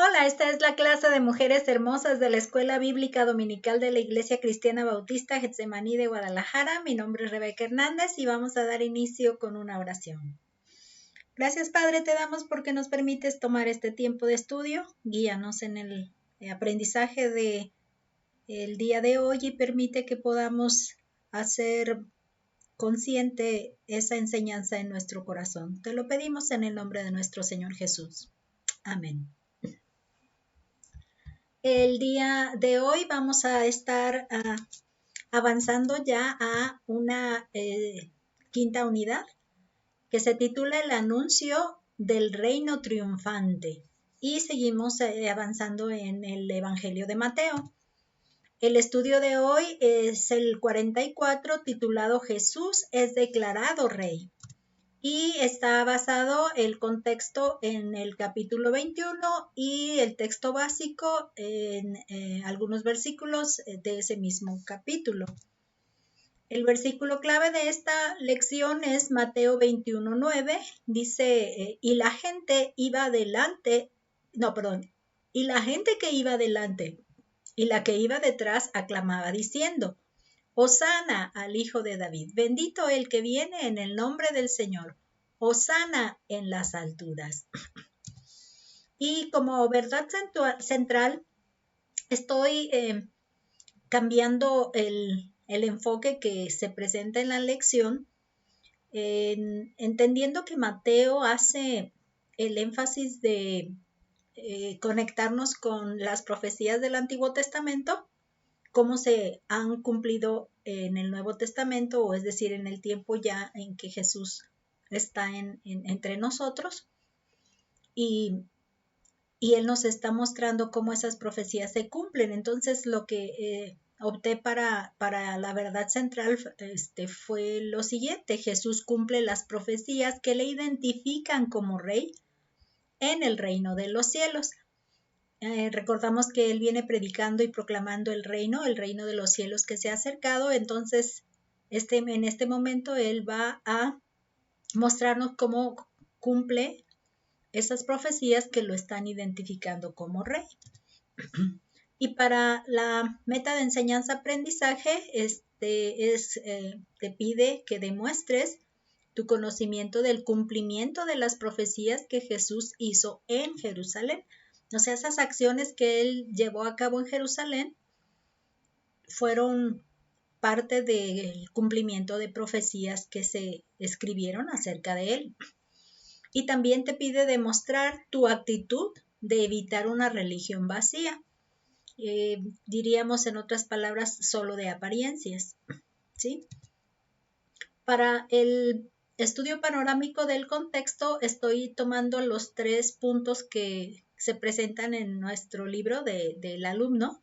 Hola, esta es la clase de mujeres hermosas de la Escuela Bíblica Dominical de la Iglesia Cristiana Bautista Getsemaní de Guadalajara. Mi nombre es Rebeca Hernández y vamos a dar inicio con una oración. Gracias, Padre, te damos porque nos permites tomar este tiempo de estudio. Guíanos en el aprendizaje del día de hoy y permite que podamos hacer consciente esa enseñanza en nuestro corazón. Te lo pedimos en el nombre de nuestro Señor Jesús. Amén. El día de hoy vamos a estar avanzando ya a una quinta unidad que se titula El anuncio del reino triunfante y seguimos avanzando en el Evangelio de Mateo. El estudio de hoy es el 44 titulado Jesús es declarado rey. Y está basado el contexto en el capítulo 21 y el texto básico en algunos versículos de ese mismo capítulo. El versículo clave de esta lección es Mateo 21:9. Dice, y la gente que iba adelante y la que iba detrás aclamaba diciendo, Hosana al Hijo de David, bendito el que viene en el nombre del Señor, Hosana en las alturas. Y como verdad central, estoy cambiando el enfoque que se presenta en la lección, entendiendo que Mateo hace el énfasis de conectarnos con las profecías del Antiguo Testamento, cómo se han cumplido en el Nuevo Testamento, o es decir, en el tiempo ya en que Jesús está entre nosotros, y Él nos está mostrando cómo esas profecías se cumplen. Entonces, lo que opté para la verdad central fue lo siguiente: Jesús cumple las profecías que le identifican como rey en el reino de los cielos. Recordamos que Él viene predicando y proclamando el reino de los cielos que se ha acercado. Entonces, en este momento Él va a mostrarnos cómo cumple esas profecías que lo están identificando como rey. Y para la meta de enseñanza-aprendizaje, te pide que demuestres tu conocimiento del cumplimiento de las profecías que Jesús hizo en Jerusalén. O sea, esas acciones que Él llevó a cabo en Jerusalén fueron parte del cumplimiento de profecías que se escribieron acerca de Él. Y también te pide demostrar tu actitud de evitar una religión vacía. Diríamos en otras palabras, solo de apariencias, ¿sí? Para el estudio panorámico del contexto, estoy tomando los 3 puntos que se presentan en nuestro libro del alumno,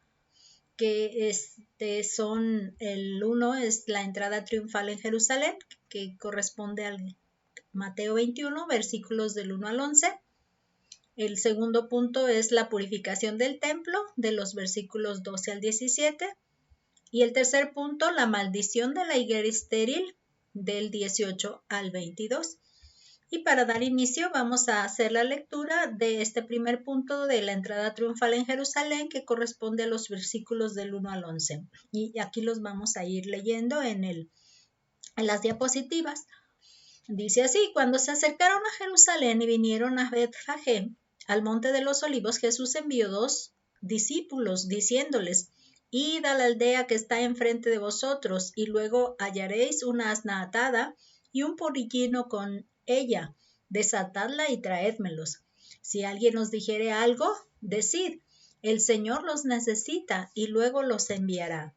que son: el 1 es la entrada triunfal en Jerusalén, que corresponde al Mateo 21, versículos del 1 al 11. El segundo punto es la purificación del templo, de los versículos 12 al 17. Y el tercer punto, la maldición de la higuera estéril, del 18 al 22. Y para dar inicio vamos a hacer la lectura de este primer punto de la entrada triunfal en Jerusalén, que corresponde a los versículos del 1 al 11. Y aquí los vamos a ir leyendo en las diapositivas. Dice así: cuando se acercaron a Jerusalén y vinieron a Betfagé, al monte de los olivos, Jesús envió 2 discípulos, diciéndoles, id a la aldea que está enfrente de vosotros, y luego hallaréis una asna atada y un pollino con ella, desatadla y traédmelos. Si alguien os dijere algo, decid, el Señor los necesita, y luego los enviará.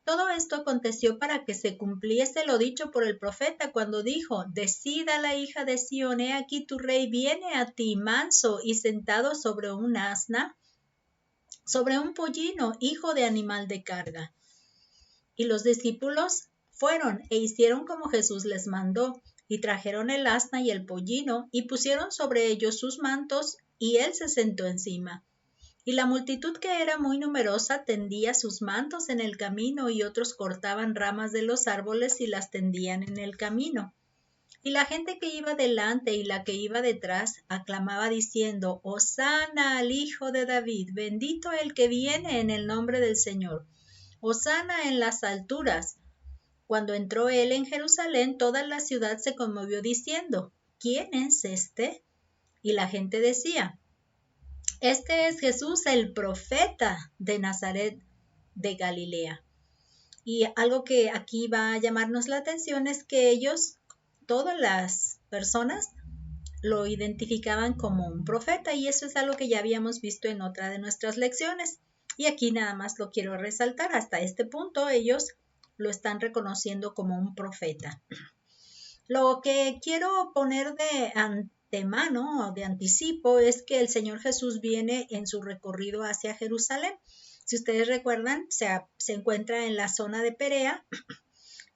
Todo esto aconteció para que se cumpliese lo dicho por el profeta cuando dijo, decid a la hija de Sión, he aquí tu rey viene a ti manso y sentado sobre un asna, sobre un pollino, hijo de animal de carga. Y los discípulos fueron e hicieron como Jesús les mandó, y trajeron el asna y el pollino, y pusieron sobre ellos sus mantos, y él se sentó encima. Y la multitud, que era muy numerosa, tendía sus mantos en el camino, y otros cortaban ramas de los árboles y las tendían en el camino. Y la gente que iba delante y la que iba detrás aclamaba diciendo, Hosana al Hijo de David, bendito el que viene en el nombre del Señor. Hosana en las alturas. Cuando entró él en Jerusalén, toda la ciudad se conmovió diciendo, ¿quién es este? Y la gente decía, este es Jesús el profeta de Nazaret de Galilea. Y algo que aquí va a llamarnos la atención es que ellos, todas las personas, lo identificaban como un profeta, y eso es algo que ya habíamos visto en otra de nuestras lecciones. Y aquí nada más lo quiero resaltar. Hasta este punto ellos lo están reconociendo como un profeta. Lo que quiero poner de antemano o de anticipo es que el Señor Jesús viene en su recorrido hacia Jerusalén. Si ustedes recuerdan, se encuentra en la zona de Perea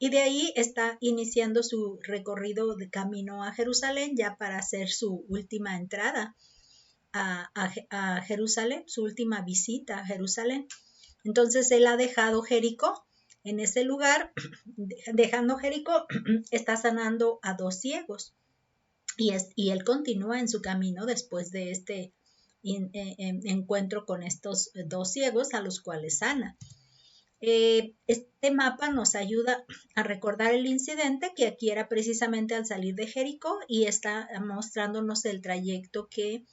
y de ahí está iniciando su recorrido de camino a Jerusalén ya para hacer su última entrada a Jerusalén, su última visita a Jerusalén. Entonces él ha dejado Jericó. En ese lugar, dejando Jericó, está sanando a 2 ciegos. Y él continúa en su camino después de este encuentro con estos 2 ciegos a los cuales sana. Este mapa nos ayuda a recordar el incidente, que aquí era precisamente al salir de Jericó, y está mostrándonos el trayecto que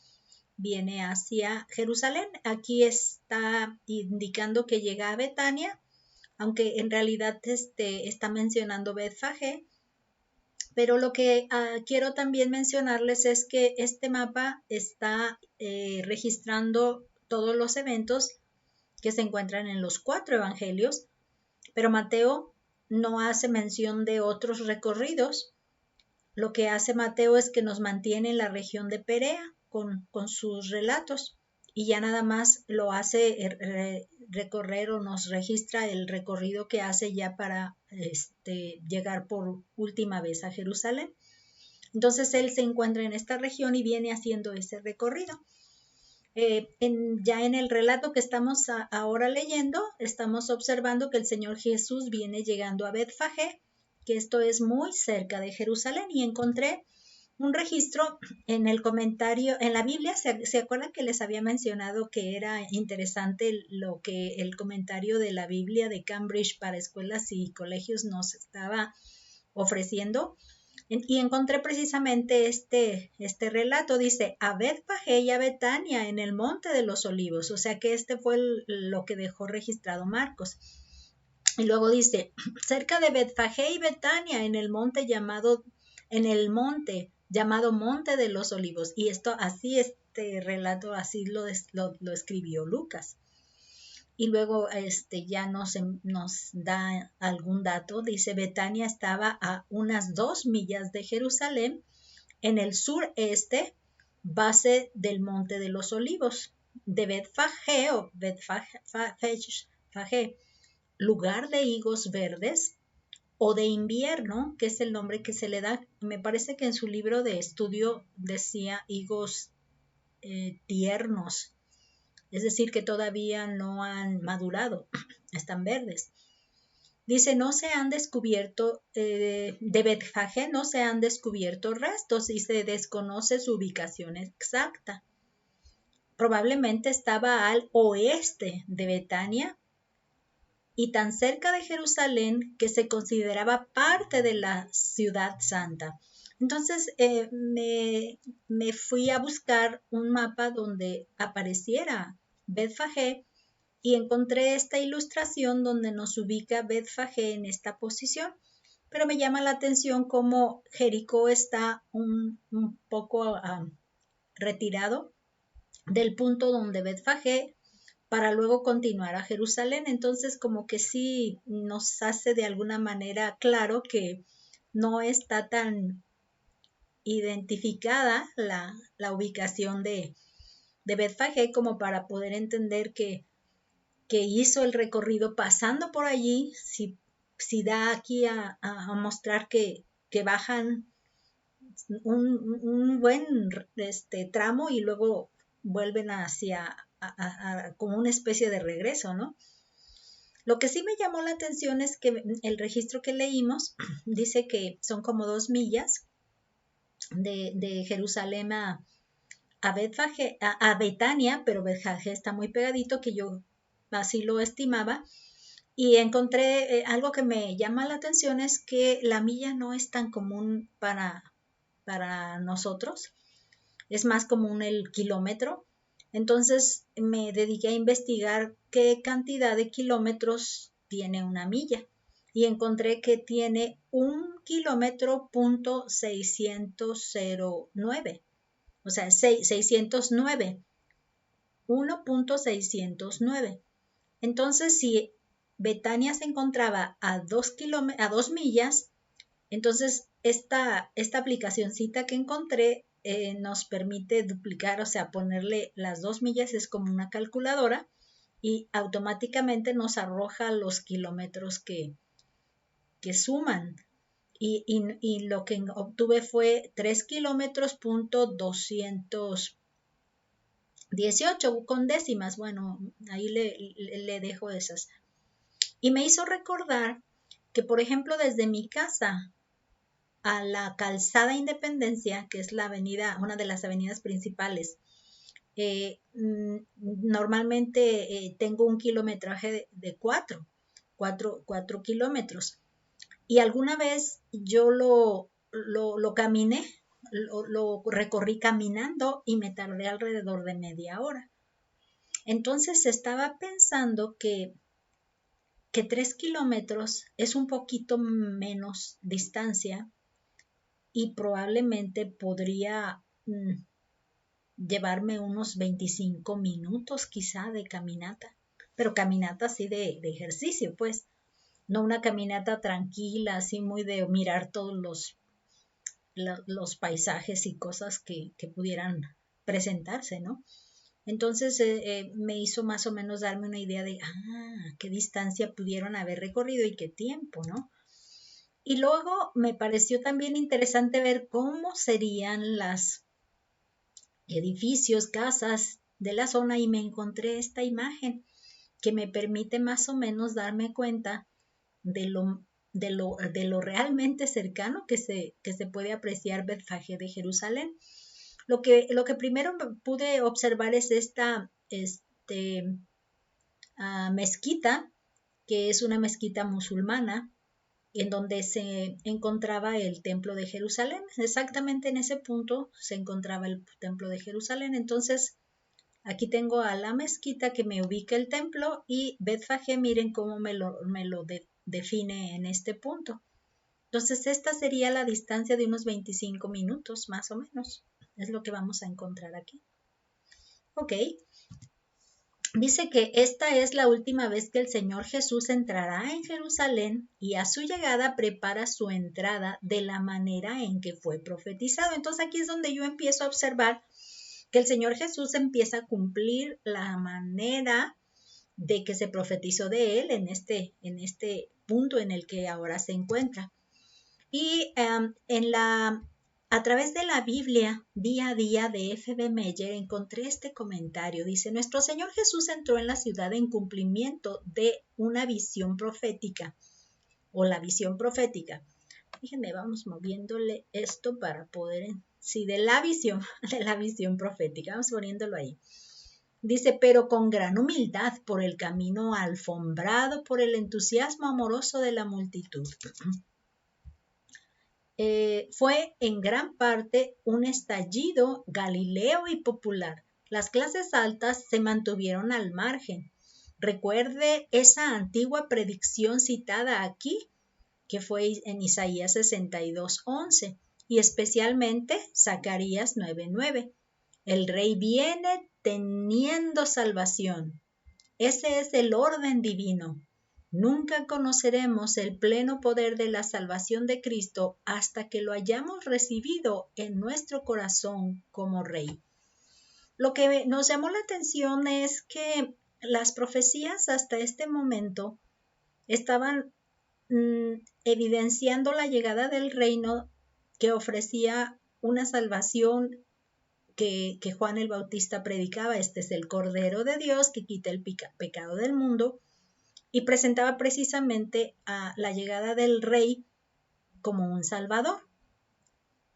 viene hacia Jerusalén. Aquí está indicando que llega a Betania, aunque en realidad está mencionando Betfagé. Pero lo que quiero también mencionarles es que este mapa está registrando todos los eventos que se encuentran en los 4 evangelios, pero Mateo no hace mención de otros recorridos. Lo que hace Mateo es que nos mantiene en la región de Perea con sus relatos, y ya nada más lo hace recorrer o nos registra el recorrido que hace ya para llegar por última vez a Jerusalén. Entonces él se encuentra en esta región y viene haciendo ese recorrido. Ya en el relato que estamos ahora leyendo, estamos observando que el Señor Jesús viene llegando a Betfagé, que esto es muy cerca de Jerusalén, y encontré un registro en el comentario, en la Biblia. ¿Se acuerdan que les había mencionado que era interesante lo que el comentario de la Biblia de Cambridge para escuelas y colegios nos estaba ofreciendo? Y encontré precisamente este relato. Dice, a Betfagé y a Betania en el monte de los olivos. O sea que fue lo que dejó registrado Marcos. Y luego dice, cerca de Betfagé y Betania en el monte llamado Monte de los Olivos. Y este relato así lo escribió Lucas. Y luego ya nos da algún dato. Dice, Betania estaba a unas 2 millas de Jerusalén, en el sureste, base del Monte de los Olivos. De Betfagé o Betfagé, lugar de higos verdes, o de invierno, que es el nombre que se le da. Me parece que en su libro de estudio decía higos tiernos, es decir, que todavía no han madurado, están verdes. Dice, no se han descubierto, de Betfagé no se han descubierto restos y se desconoce su ubicación exacta. Probablemente estaba al oeste de Betania y tan cerca de Jerusalén que se consideraba parte de la ciudad santa. Entonces me fui a buscar un mapa donde apareciera Betfagé y encontré esta ilustración donde nos ubica Betfagé en esta posición, pero me llama la atención cómo Jericó está un poco retirado del punto donde Betfagé, para luego continuar a Jerusalén. Entonces como que sí nos hace de alguna manera claro que no está tan identificada la ubicación de Betfagé como para poder entender que hizo el recorrido pasando por allí. Si da aquí a mostrar que bajan un buen tramo y luego vuelven hacia como una especie de regreso, ¿no? Lo que sí me llamó la atención es que el registro que leímos dice que son como 2 millas, de Jerusalén a Betfagé, a Betania, pero Betfagé está muy pegadito, que yo así lo estimaba. Y encontré algo que me llama la atención, es que la milla no es tan común para nosotros, es más común el kilómetro. Entonces me dediqué a investigar qué cantidad de kilómetros tiene una milla y encontré que tiene 1,609, o sea, 609, 1,609. Entonces, si Betania se encontraba a 2 millas, entonces esta aplicacioncita que encontré nos permite duplicar, o sea, ponerle las 2 millas, es como una calculadora, y automáticamente nos arroja los kilómetros que suman. Y lo que obtuve fue 3 kilómetros punto 218 con décimas. Bueno, ahí le dejo esas. Y me hizo recordar que, por ejemplo, desde mi casa a la calzada Independencia, que es la avenida, una de las avenidas principales, normalmente tengo un kilometraje de 4 kilómetros. Y alguna vez yo lo caminé, lo recorrí caminando y me tardé alrededor de media hora. Entonces estaba pensando que 3 kilómetros es un poquito menos distancia y probablemente podría llevarme unos 25 minutos quizá de caminata, pero caminata así de ejercicio, pues, no una caminata tranquila, así muy de mirar todos los paisajes y cosas que pudieran presentarse, ¿no? Entonces me hizo más o menos darme una idea de, qué distancia pudieron haber recorrido y qué tiempo, ¿no? Y luego me pareció también interesante ver cómo serían los edificios, casas de la zona, y me encontré esta imagen que me permite más o menos darme cuenta de lo realmente cercano que se puede apreciar Betfagé de Jerusalén. Lo que primero pude observar es esta mezquita, que es una mezquita musulmana, en donde se encontraba el templo de Jerusalén. Exactamente en ese punto se encontraba el templo de Jerusalén. Entonces, aquí tengo a la mezquita que me ubica el templo, y Betfagé, miren cómo me lo define en este punto. Entonces, esta sería la distancia de unos 25 minutos, más o menos. Es lo que vamos a encontrar aquí. Ok. Dice que esta es la última vez que el Señor Jesús entrará en Jerusalén, y a su llegada prepara su entrada de la manera en que fue profetizado. Entonces aquí es donde yo empiezo a observar que el Señor Jesús empieza a cumplir la manera de que se profetizó de él en este punto en el que ahora se encuentra. Y a través de la Biblia Día a Día de F.B. Meyer encontré este comentario. Dice: nuestro Señor Jesús entró en la ciudad en cumplimiento de una visión profética, o la visión profética. Fíjenme, vamos moviéndole esto para poder, sí, de la visión profética, vamos poniéndolo ahí. Dice: pero con gran humildad, por el camino alfombrado por el entusiasmo amoroso de la multitud. Fue en gran parte un estallido galileo y popular. Las clases altas se mantuvieron al margen. Recuerde esa antigua predicción citada aquí, que fue en Isaías 62:11, y especialmente Zacarías 9:9. El rey viene teniendo salvación. Ese es el orden divino. Nunca conoceremos el pleno poder de la salvación de Cristo hasta que lo hayamos recibido en nuestro corazón como Rey. Lo que nos llamó la atención es que las profecías hasta este momento estaban evidenciando la llegada del reino, que ofrecía una salvación que Juan el Bautista predicaba. Este es el Cordero de Dios que quita el pecado del mundo, y presentaba precisamente a la llegada del rey como un salvador.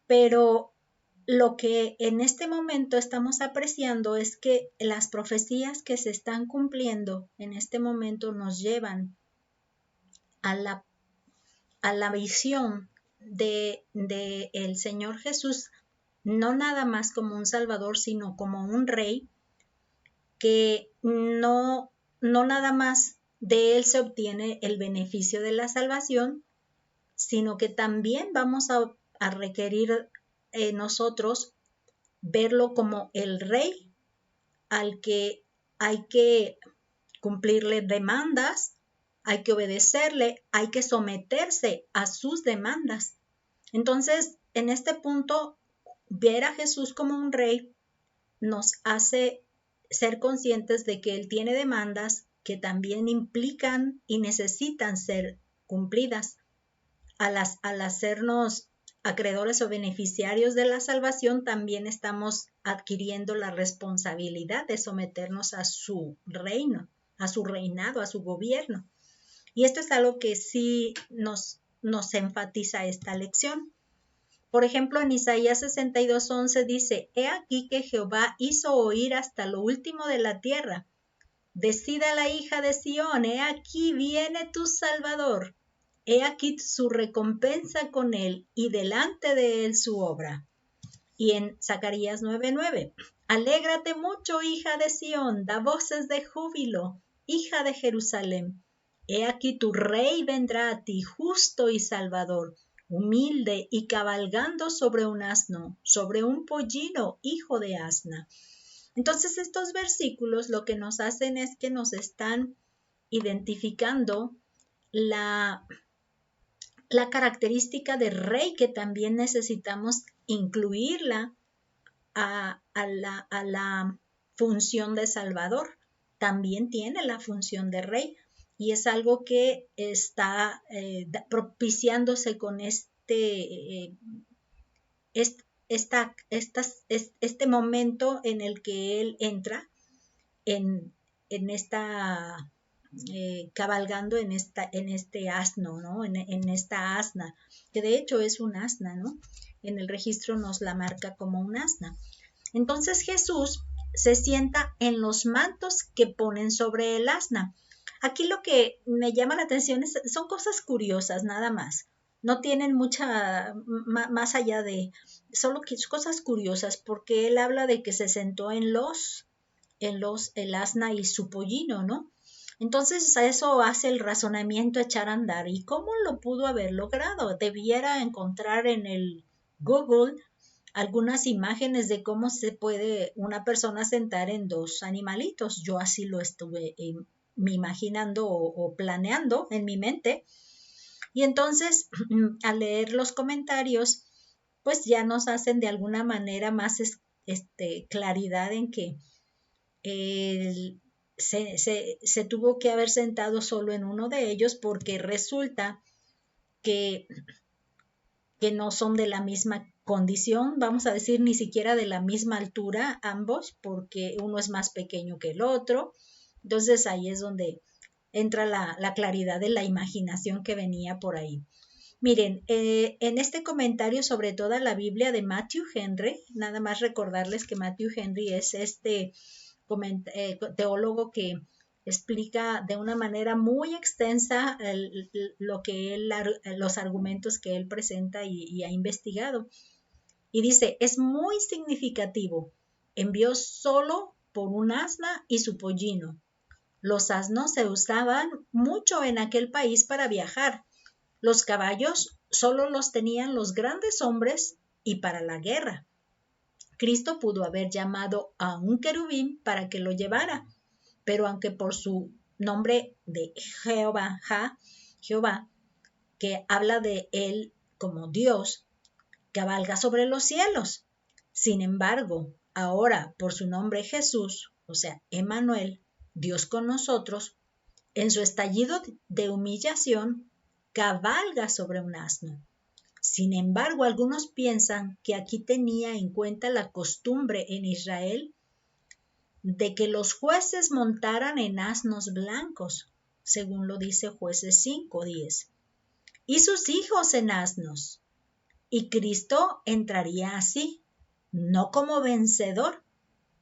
Pero lo que en este momento estamos apreciando es que las profecías que se están cumpliendo en este momento nos llevan a la visión de el Señor Jesús, no nada más como un Salvador, sino como un Rey, que no nada más de él se obtiene el beneficio de la salvación, sino que también vamos a requerir nosotros verlo como el Rey al que hay que cumplirle demandas, hay que obedecerle, hay que someterse a sus demandas. Entonces, en este punto, ver a Jesús como un Rey nos hace ser conscientes de que Él tiene demandas que también implican y necesitan ser cumplidas. Al hacernos acreedores o beneficiarios de la salvación, también estamos adquiriendo la responsabilidad de someternos a su reino, a su reinado, a su gobierno. Y esto es algo que sí nos enfatiza esta lección. Por ejemplo, en Isaías 62:11 dice: He aquí que Jehová hizo oír hasta lo último de la tierra. Decida la hija de Sión: he aquí viene tu Salvador. He aquí su recompensa con él, y delante de él su obra. Y en Zacarías 9:9: Alégrate mucho, hija de Sión, da voces de júbilo, hija de Jerusalén. He aquí tu rey vendrá a ti, justo y salvador, humilde y cabalgando sobre un asno, sobre un pollino, hijo de asna. Entonces estos versículos lo que nos hacen es que nos están identificando la característica de rey, que también necesitamos incluirla a la función de Salvador. También tiene la función de rey, y es algo que está propiciándose con este momento en el que él entra en esta cabalgando en este asno, ¿no? En esta asna, que de hecho es un asna, ¿no? En el registro nos la marca como un asna. Entonces Jesús se sienta en los mantos que ponen sobre el asna. Aquí lo que me llama la atención son cosas curiosas, nada más. No tienen mucha más allá de solo cosas curiosas, porque él habla de que se sentó en el asna y su pollino, ¿no? Entonces a eso hace el razonamiento echar a andar. ¿Y cómo lo pudo haber logrado? Debiera encontrar en el Google algunas imágenes de cómo se puede una persona sentar en dos animalitos. Yo así lo estuve me imaginando o planeando en mi mente. Y entonces, al leer los comentarios, pues ya nos hacen de alguna manera más claridad en que se tuvo que haber sentado solo en uno de ellos, porque resulta que no son de la misma condición, vamos a decir, ni siquiera de la misma altura ambos, porque uno es más pequeño que el otro. Entonces ahí es donde entra la claridad de la imaginación que venía por ahí. Miren, en este comentario sobre toda la Biblia de Matthew Henry, nada más recordarles que Matthew Henry es teólogo que explica de una manera muy extensa los argumentos que él presenta y ha investigado. Y dice: es muy significativo, envió solo por un asna y su pollino. Los asnos se usaban mucho en aquel país para viajar. Los caballos solo los tenían los grandes hombres y para la guerra. Cristo pudo haber llamado a un querubín para que lo llevara, pero aunque por su nombre de Jehová, que habla de él como Dios, cabalga sobre los cielos. Sin embargo, ahora por su nombre Jesús, o sea, Emmanuel, Dios con nosotros, en su estallido de humillación, cabalga sobre un asno. Sin embargo, algunos piensan que aquí tenía en cuenta la costumbre en Israel de que los jueces montaran en asnos blancos, según lo dice Jueces 5:10, y sus hijos en asnos, y Cristo entraría así. no como vencedor,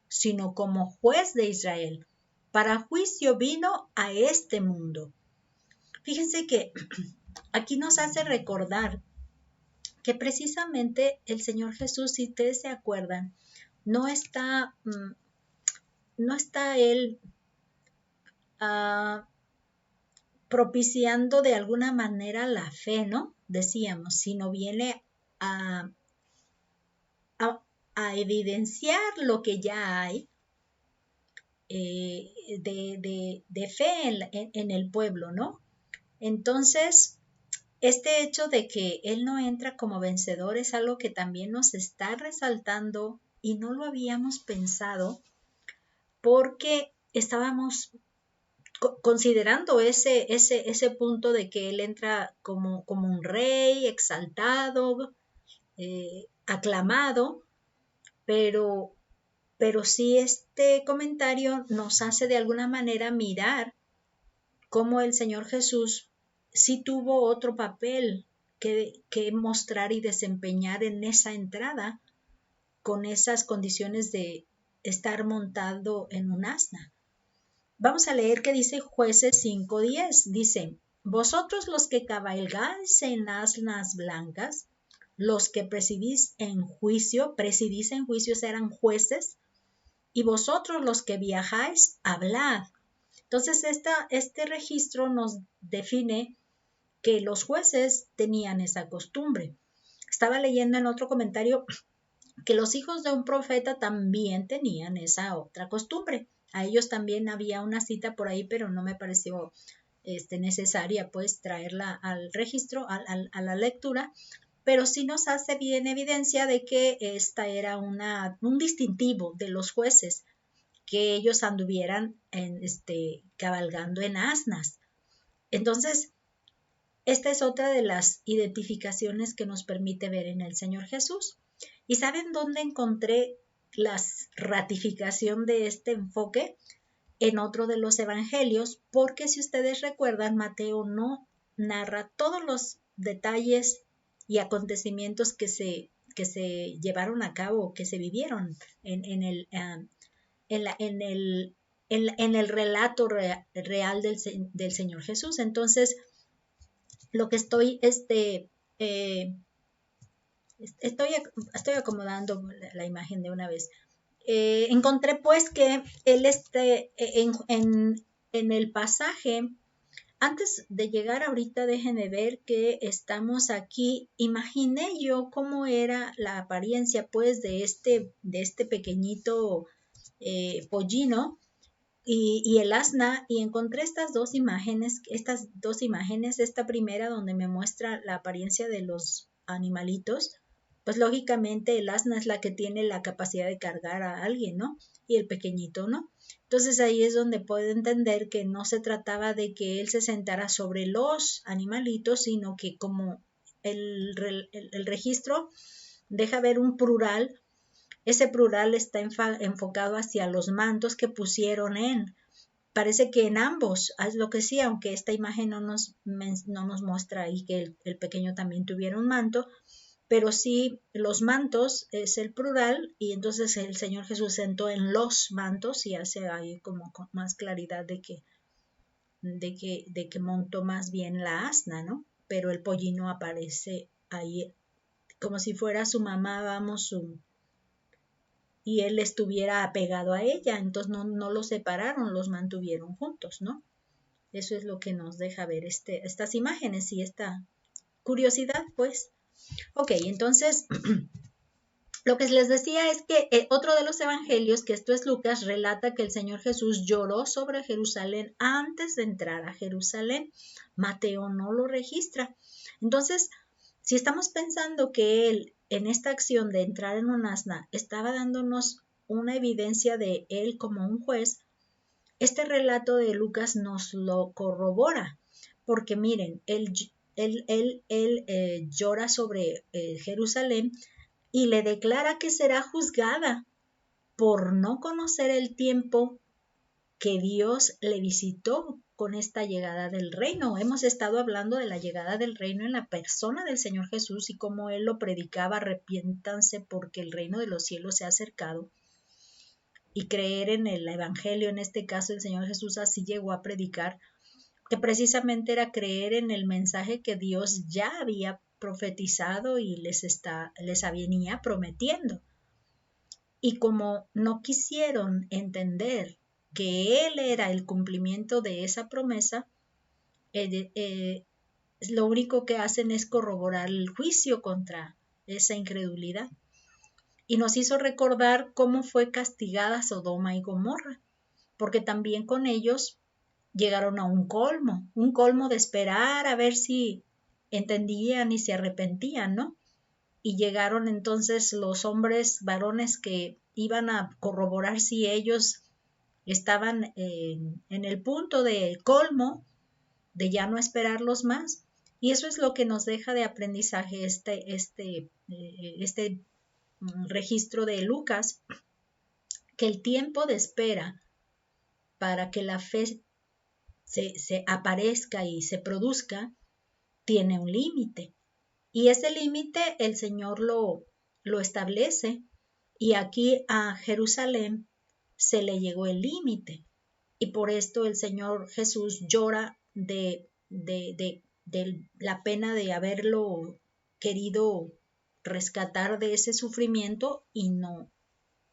sino como juez de Israel. Para juicio vino a este mundo. Fíjense que aquí nos hace recordar que precisamente el Señor Jesús, si ustedes se acuerdan, no está Él propiciando de alguna manera la fe, ¿no? Decíamos, sino viene a evidenciar lo que ya hay de fe en el pueblo, ¿no? Entonces, este hecho de que Él no entra como vencedor es algo que también nos está resaltando y no lo habíamos pensado porque estábamos considerando ese punto de que Él entra como un rey exaltado, aclamado, pero sí este comentario nos hace de alguna manera mirar cómo el Señor Jesús sí tuvo otro papel que mostrar y desempeñar en esa entrada con esas condiciones de estar montado en un asna. Vamos a leer qué dice Jueces 5:10. Dice, vosotros los que cabalgáis en asnas blancas, los que presidís en juicio eran jueces, y vosotros los que viajáis, hablad. Entonces, este registro nos define que los jueces tenían esa costumbre. Estaba leyendo en otro comentario que los hijos de un profeta también tenían esa otra costumbre. A ellos también había una cita por ahí, pero no me pareció necesaria pues traerla al registro, a la lectura, pero sí nos hace bien evidencia de que esta era un distintivo de los jueces, que ellos anduvieran cabalgando en asnas. Entonces, esta es otra de las identificaciones que nos permite ver en el Señor Jesús. ¿Y saben dónde encontré la ratificación de este enfoque? En otro de los evangelios, porque si ustedes recuerdan, Mateo no narra todos los detalles y acontecimientos que se llevaron a cabo, que se vivieron en el relato real del Señor Jesús. Entonces, lo que estoy acomodando la imagen de una vez. Encontré pues que él en el pasaje, antes de llegar ahorita, déjenme ver que estamos aquí, imaginé yo cómo era la apariencia pues de este pequeñito pollino y el asna, y encontré estas dos imágenes, esta primera donde me muestra la apariencia de los animalitos, pues lógicamente el asna es la que tiene la capacidad de cargar a alguien, ¿no? Y el pequeñito, ¿no? Entonces ahí es donde puedo entender que no se trataba de que él se sentara sobre los animalitos, sino que como el registro deja ver un plural, ese plural está enfocado hacia los mantos que pusieron parece que en ambos, es lo que sí, aunque esta imagen no nos muestra ahí que el pequeño también tuviera un manto, pero sí los mantos es el plural, y entonces el Señor Jesús sentó en los mantos y hace ahí como con más claridad de que montó más bien la asna, ¿no? Pero el pollino aparece ahí como si fuera su mamá, vamos, y él estuviera apegado a ella, entonces no los separaron, los mantuvieron juntos, ¿no? Eso es lo que nos deja ver estas imágenes y esta curiosidad, pues. Ok, entonces, lo que les decía es que otro de los evangelios, que esto es Lucas, relata que el Señor Jesús lloró sobre Jerusalén antes de entrar a Jerusalén. Mateo no lo registra. Entonces, si estamos pensando que él, en esta acción de entrar en un asna, estaba dándonos una evidencia de él como un juez, este relato de Lucas nos lo corrobora, porque miren, él llora sobre Jerusalén y le declara que será juzgada por no conocer el tiempo que Dios le visitó con esta llegada del reino. Hemos estado hablando de la llegada del reino en la persona del Señor Jesús y cómo Él lo predicaba: arrepiéntanse porque el reino de los cielos se ha acercado. Y creer en el Evangelio, en este caso el Señor Jesús así llegó a predicar, que precisamente era creer en el mensaje que Dios ya había profetizado y les venía prometiendo. Y como no quisieron entender que Él era el cumplimiento de esa promesa, lo único que hacen es corroborar el juicio contra esa incredulidad. Y nos hizo recordar cómo fue castigada Sodoma y Gomorra, porque también con ellos llegaron a un colmo de esperar a ver si entendían y se arrepentían, ¿no? Y llegaron entonces los hombres, varones, que iban a corroborar si ellos estaban en el punto de colmo, de ya no esperarlos más. Y eso es lo que nos deja de aprendizaje este registro de Lucas, que el tiempo de espera para que la fe se aparezca y se produzca tiene un límite. Y ese límite el Señor lo establece, y aquí a Jerusalén se le llegó el límite. Y por esto el Señor Jesús llora de la pena de haberlo querido rescatar de ese sufrimiento, y no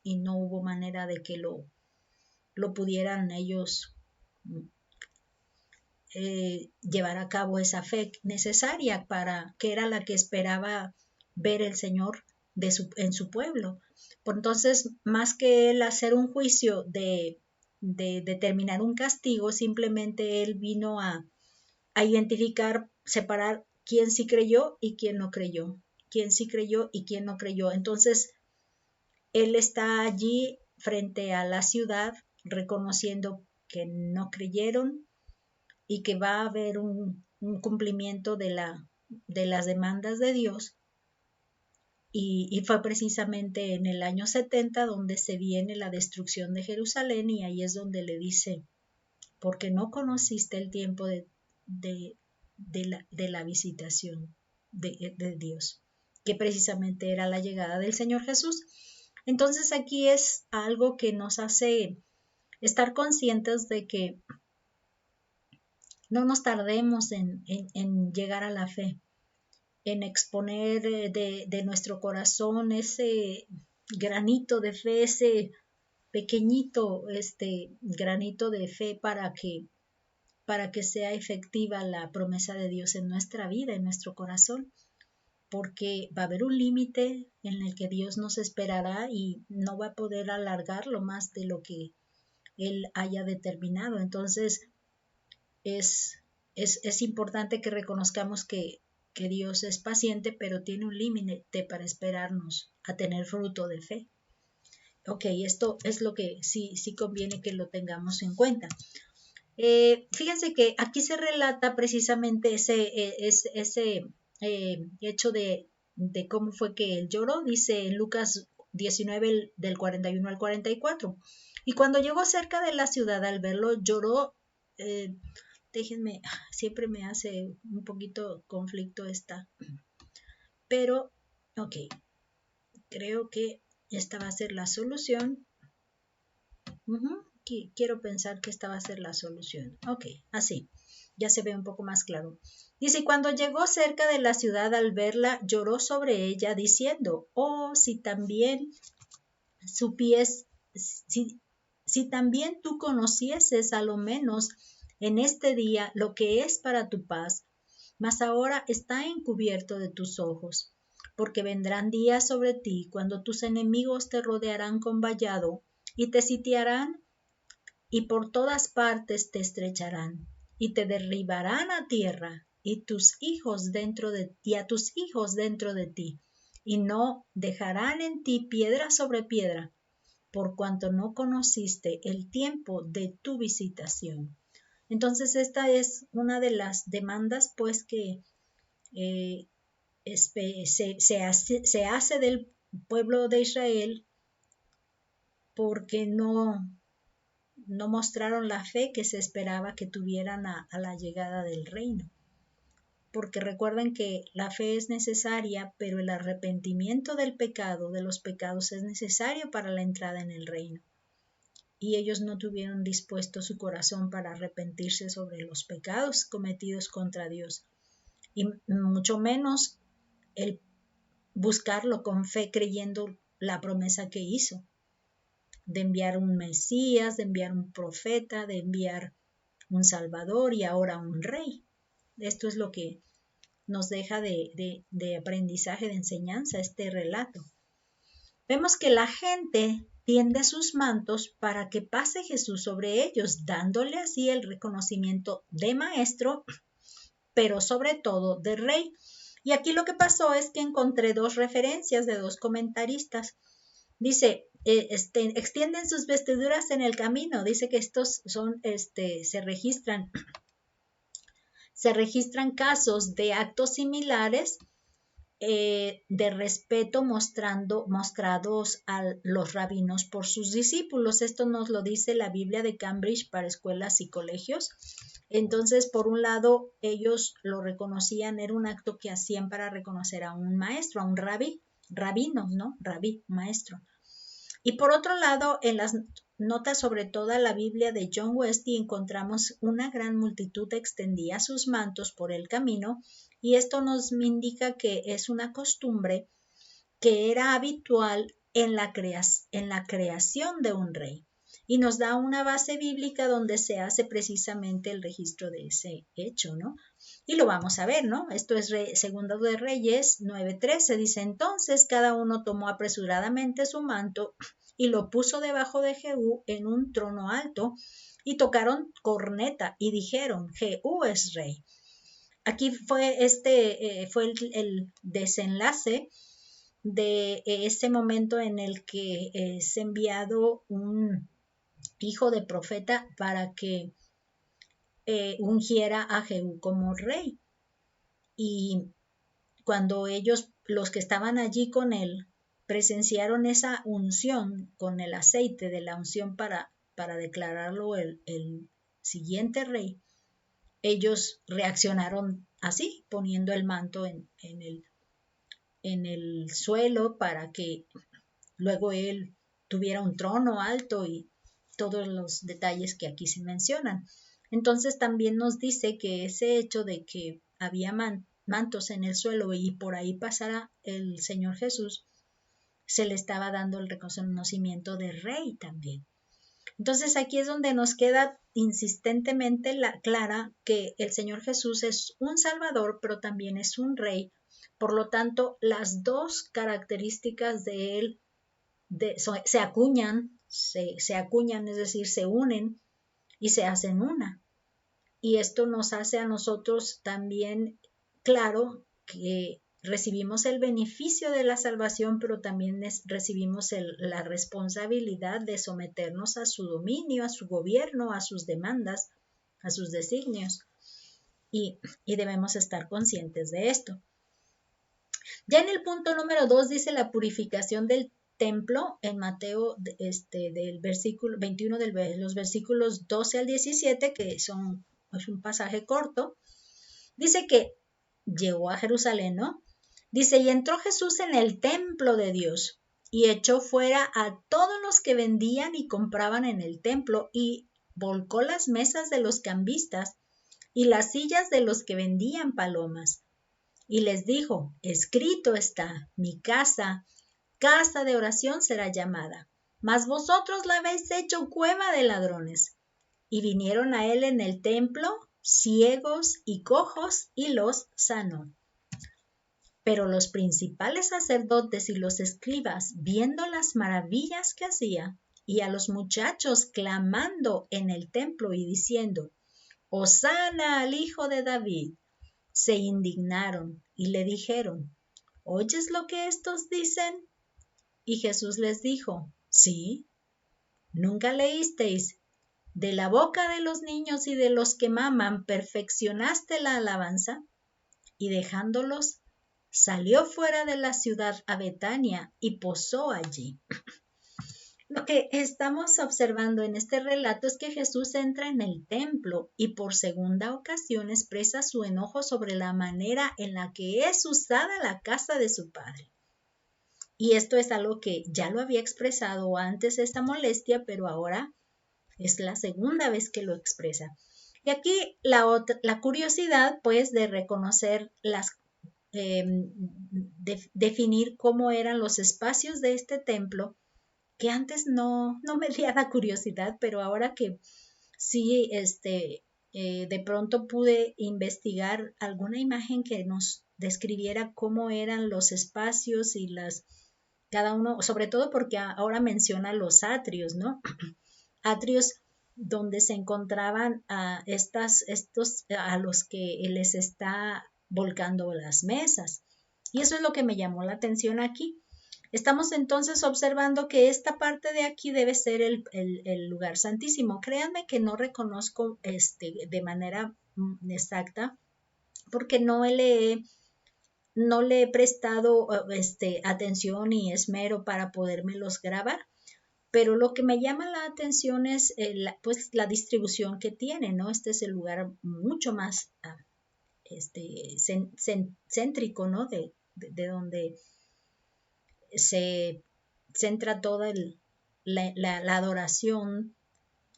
hubo manera de que lo pudieran ellos llevar a cabo esa fe necesaria, para que era la que esperaba ver el Señor en su pueblo. Por entonces, más que él hacer un juicio de determinar un castigo, simplemente él vino a identificar, separar quién sí creyó y quién no creyó, quién sí creyó y quién no creyó. Entonces, él está allí frente a la ciudad reconociendo que no creyeron y que va a haber un cumplimiento de las demandas de Dios. Y fue precisamente en el año 70 donde se viene la destrucción de Jerusalén, y ahí es donde le dice: porque no conociste el tiempo de la visitación de Dios, que precisamente era la llegada del Señor Jesús. Entonces aquí es algo que nos hace estar conscientes de que no nos tardemos en llegar a la fe, en exponer de nuestro corazón ese granito de fe, ese pequeñito granito de fe, para que sea efectiva la promesa de Dios en nuestra vida, en nuestro corazón, porque va a haber un límite en el que Dios nos esperará y no va a poder alargarlo más de lo que Él haya determinado. Entonces, es importante que reconozcamos que Dios es paciente, pero tiene un límite para esperarnos a tener fruto de fe. Ok, esto es lo que sí conviene que lo tengamos en cuenta. Fíjense que aquí se relata precisamente ese hecho de cómo fue que él lloró. Dice en Lucas 19, del 41 al 44. Y cuando llegó cerca de la ciudad, al verlo, lloró. Déjenme, siempre me hace un poquito conflicto esta. Pero, ok, creo que esta va a ser la solución. Quiero pensar que esta va a ser la solución. Ok, así, ya se ve un poco más claro. Dice: cuando llegó cerca de la ciudad, al verla, lloró sobre ella, diciendo: oh, si también si también tú conocieses a lo menos en este día lo que es para tu paz, mas ahora está encubierto de tus ojos, porque vendrán días sobre ti cuando tus enemigos te rodearán con vallado y te sitiarán, y por todas partes te estrecharán y te derribarán a tierra, y a tus hijos dentro de ti, y no dejarán en ti piedra sobre piedra, por cuanto no conociste el tiempo de tu visitación. Entonces, esta es una de las demandas, pues, que se hace del pueblo de Israel, porque no no mostraron la fe que se esperaba que tuvieran a la llegada del reino. Porque recuerden que la fe es necesaria, pero el arrepentimiento del pecado, de los pecados, es necesario para la entrada en el reino. Y ellos no tuvieron dispuesto su corazón para arrepentirse sobre los pecados cometidos contra Dios. Y mucho menos el buscarlo con fe creyendo la promesa que hizo, de enviar un Mesías, de enviar un profeta, de enviar un Salvador y ahora un rey. Esto es lo que nos deja de aprendizaje, de enseñanza este relato. Vemos que la gente tiende sus mantos para que pase Jesús sobre ellos, dándole así el reconocimiento de maestro, pero sobre todo de rey. Y aquí lo que pasó es que encontré dos referencias de dos comentaristas. Dice, extienden sus vestiduras en el camino. Dice que estos son, se registran casos de actos similares de respeto mostrados a los rabinos por sus discípulos. Esto nos lo dice la Biblia de Cambridge para escuelas y colegios. Entonces, por un lado, ellos lo reconocían, era un acto que hacían para reconocer a un maestro, a un rabino, ¿no? Rabí, maestro. Y por otro lado, en las notas sobre toda la Biblia de John Wesley encontramos una gran multitud extendía sus mantos por el camino, y esto nos indica que es una costumbre que era habitual en la creación de un rey. Y nos da una base bíblica donde se hace precisamente el registro de ese hecho, ¿no? Y lo vamos a ver, ¿no? Esto es Segundo de Reyes 9:13. Dice, entonces cada uno tomó apresuradamente su manto y lo puso debajo de Jehú en un trono alto, y tocaron corneta y dijeron, Jehú es rey. Aquí fue el desenlace de ese momento en el que es enviado un hijo de profeta para que ungiera a Jehú como rey. Y cuando ellos, los que estaban allí con él, presenciaron esa unción con el aceite de la unción para declararlo el siguiente rey, ellos reaccionaron así, poniendo el manto en el suelo para que luego él tuviera un trono alto y todos los detalles que aquí se mencionan. Entonces también nos dice que ese hecho de que había mantos en el suelo y por ahí pasara el Señor Jesús, se le estaba dando el reconocimiento de rey también. Entonces aquí es donde nos queda insistentemente clara que el Señor Jesús es un Salvador, pero también es un rey. Por lo tanto, las dos características de él se acuñan, es decir, se unen y se hacen una. Y esto nos hace a nosotros también claro que recibimos el beneficio de la salvación, pero también recibimos la responsabilidad de someternos a su dominio, a su gobierno, a sus demandas, a sus designios. Y debemos estar conscientes de esto. Ya en el punto número 2 dice la purificación del templo en Mateo del versículo 21 los versículos 12 al 17, que es un pasaje corto. Dice que llegó a Jerusalén, ¿no? Dice, y entró Jesús en el templo de Dios y echó fuera a todos los que vendían y compraban en el templo y volcó las mesas de los cambistas y las sillas de los que vendían palomas. Y les dijo, escrito está, mi casa, casa de oración será llamada, mas vosotros la habéis hecho cueva de ladrones. Y vinieron a él en el templo ciegos y cojos y los sanó. Pero los principales sacerdotes y los escribas, viendo las maravillas que hacía, y a los muchachos clamando en el templo y diciendo, Hosana al hijo de David, se indignaron y le dijeron, ¿oyes lo que estos dicen? Y Jesús les dijo, sí, ¿nunca leísteis? De la boca de los niños y de los que maman perfeccionaste la alabanza. Y dejándolos, salió fuera de la ciudad a Betania y posó allí. Lo que estamos observando en este relato es que Jesús entra en el templo y por segunda ocasión expresa su enojo sobre la manera en la que es usada la casa de su padre. Y esto es algo que ya lo había expresado antes, esta molestia, pero ahora es la segunda vez que lo expresa. Y aquí la curiosidad, pues, de reconocer definir cómo eran los espacios de este templo, que antes no me daba curiosidad, pero ahora que sí, de pronto pude investigar alguna imagen que nos describiera cómo eran los espacios y cada uno, sobre todo porque ahora menciona los atrios, ¿no? Atrios donde se encontraban a los que les está volcando las mesas. Y eso es lo que me llamó la atención aquí. Estamos entonces observando que esta parte de aquí debe ser el lugar santísimo. Créanme que no reconozco de manera exacta porque no le he prestado atención y esmero para podérmelos grabar, pero lo que me llama la atención es pues la distribución que tiene, ¿no? Este es el lugar mucho más céntrico, ¿no? De donde se centra toda la adoración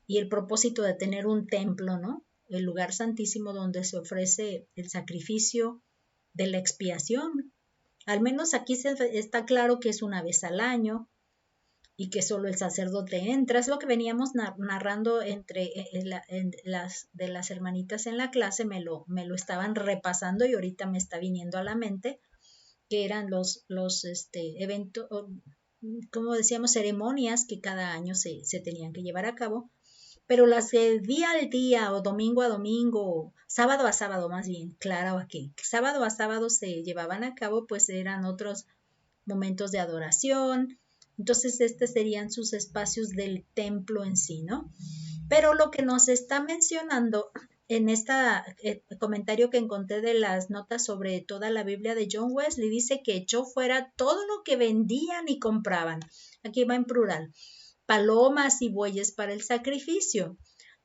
y el propósito de tener un templo, ¿no? El lugar santísimo donde se ofrece el sacrificio de la expiación. Al menos aquí está claro que es una vez al año y que solo el sacerdote entra. Es lo que veníamos narrando entre de las hermanitas en la clase, me lo estaban repasando y ahorita me está viniendo a la mente que eran los eventos, como decíamos, ceremonias que cada año se tenían que llevar a cabo, pero las de día al día o domingo a domingo, sábado a sábado más bien, claro, aquí, sábado a sábado se llevaban a cabo, pues eran otros momentos de adoración. Entonces, serían sus espacios del templo en sí, ¿no? Pero lo que nos está mencionando en este comentario que encontré de las notas sobre toda la Biblia de John Wesley, dice que echó fuera todo lo que vendían y compraban. Aquí va en plural. Palomas y bueyes para el sacrificio.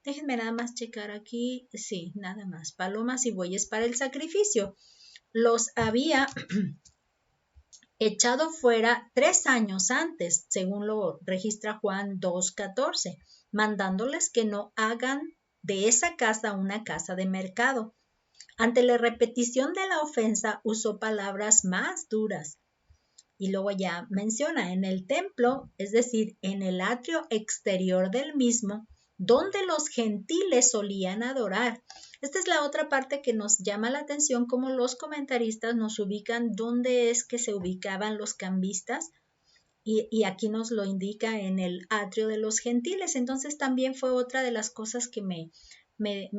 Déjenme nada más checar aquí. Sí, nada más. Palomas y bueyes para el sacrificio. Los había echado fuera 3 años antes, según lo registra Juan 2:14, mandándoles que no hagan de esa casa una casa de mercado. Ante la repetición de la ofensa usó palabras más duras. Y luego ya menciona en el templo, es decir, en el atrio exterior del mismo, donde los gentiles solían adorar. Esta es la otra parte que nos llama la atención, cómo los comentaristas nos ubican dónde es que se ubicaban los cambistas, y aquí nos lo indica en el atrio de los gentiles. Entonces también fue otra de las cosas que me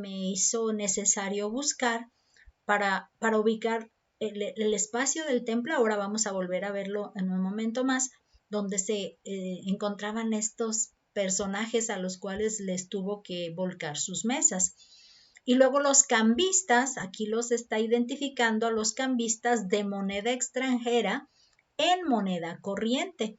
hizo necesario buscar para ubicar el espacio del templo. Ahora vamos a volver a verlo en un momento más, donde se encontraban estos personajes a los cuales les tuvo que volcar sus mesas. Y luego los cambistas, aquí los está identificando a los cambistas de moneda extranjera en moneda corriente.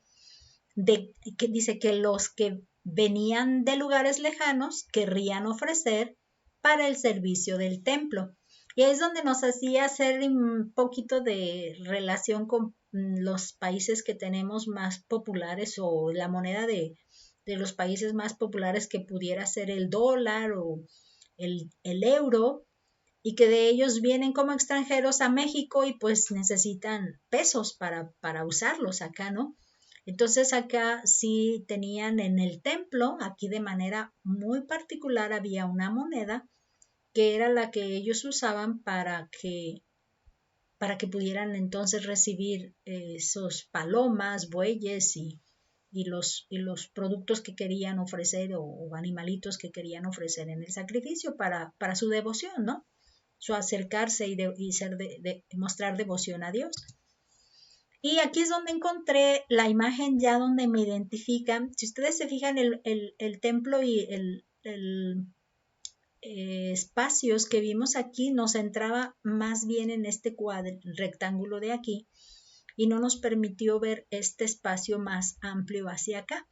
Que dice que los que venían de lugares lejanos querrían ofrecer para el servicio del templo. Y es donde nos hacía hacer un poquito de relación con los países que tenemos más populares, o la moneda de los países más populares, que pudiera ser el dólar o el euro, y que de ellos vienen como extranjeros a México y pues necesitan pesos para usarlos acá, ¿no? Entonces acá sí tenían en el templo, aquí de manera muy particular, había una moneda que era la que ellos usaban para que pudieran entonces recibir esos palomas, bueyes y los productos que querían ofrecer, o animalitos que querían ofrecer en el sacrificio para su devoción, ¿no? Su acercarse y mostrar devoción a Dios. Y aquí es donde encontré la imagen ya donde me identifican. Si ustedes se fijan, el templo y el espacios que vimos aquí nos centraba más bien en este rectángulo de aquí, y no nos permitió ver este espacio más amplio hacia acá.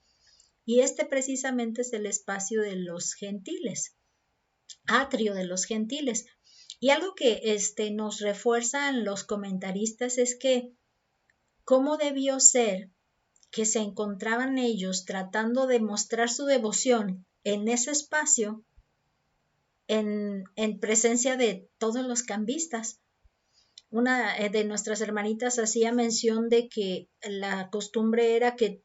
y este precisamente es el espacio de los gentiles, atrio de los gentiles. Y algo que nos refuerzan los comentaristas es que cómo debió ser que se encontraban ellos tratando de mostrar su devoción en ese espacio en presencia de todos los cambistas. Una de nuestras hermanitas hacía mención de que la costumbre era que